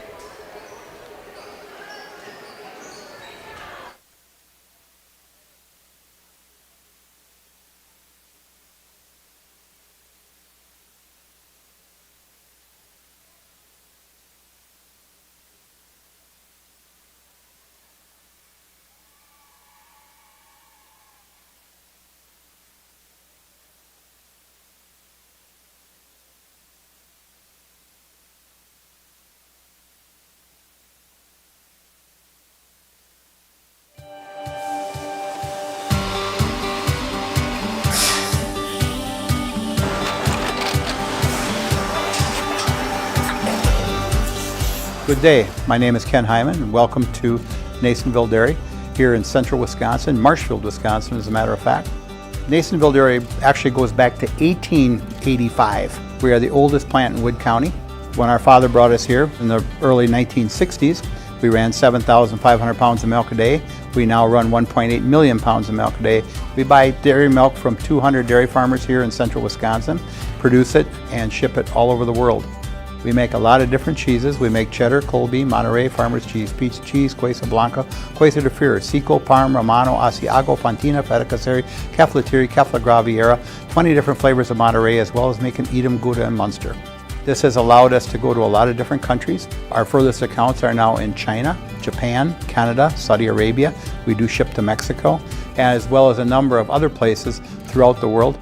Good day. My name is Ken Hyman, and welcome to Neillsville Dairy here in central Wisconsin, Marshfield, Wisconsin, as a matter of fact. Neillsville Dairy actually goes back to 1885. We are the oldest plant in Wood County. When our father brought us here in the early 1960s, we ran 7,500 pounds of milk a day. We now run 1.8 million pounds of milk a day. We buy dairy milk from 200 dairy farmers here in central Wisconsin, produce it, and ship it all over the world. We make a lot of different cheeses. We make cheddar, Colby, Monterey, Farmer's Cheese, Pizza Cheese, Quesa Blanca, Quesa de Fury, Seco, Parm, Romano, Asiago, Fontina, Feta Caseri, Caflatiri, Cafla Graviera, 20 different flavors of Monterey, as well as making Edam, Gouda, and Munster. This has allowed us to go to a lot of different countries. Our furthest accounts are now in China, Japan, Canada, Saudi Arabia. We do ship to Mexico, as well as a number of other places throughout the world.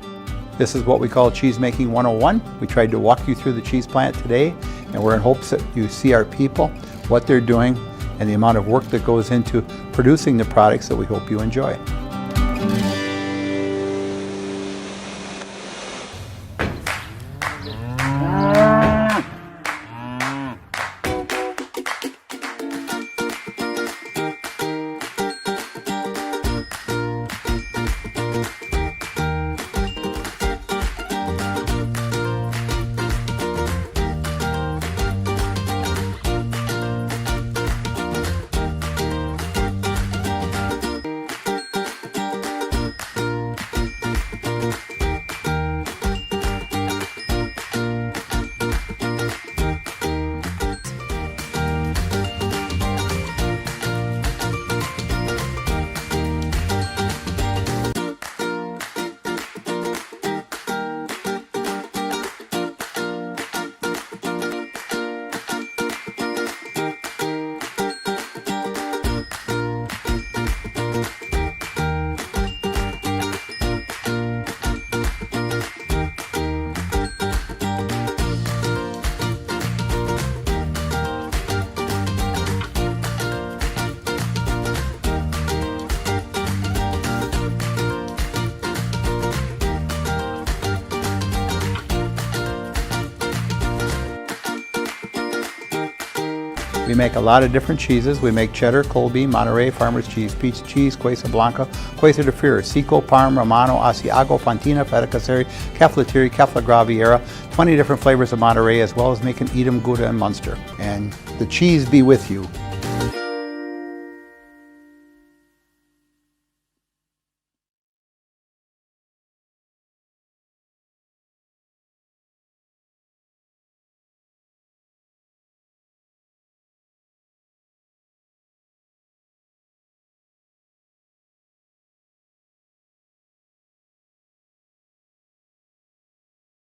This is what we call Cheese Making 101. We tried to walk you through the cheese plant today, and we're in hopes that you see our people, what they're doing, and the amount of work that goes into producing the products that we hope you enjoy. We make a lot of different cheeses. We make cheddar, Colby, Monterey, Farmer's Cheese, Pizza Cheese, Quesa Blanca, Quesa de Fury, Seco, Parm, Romano, Asiago, Fontina, Feta Caseri, Caflatiri, Cafla Graviera, 20 different flavors of Monterey, as well as making Edam, Gouda, and Munster. And the cheese be with you.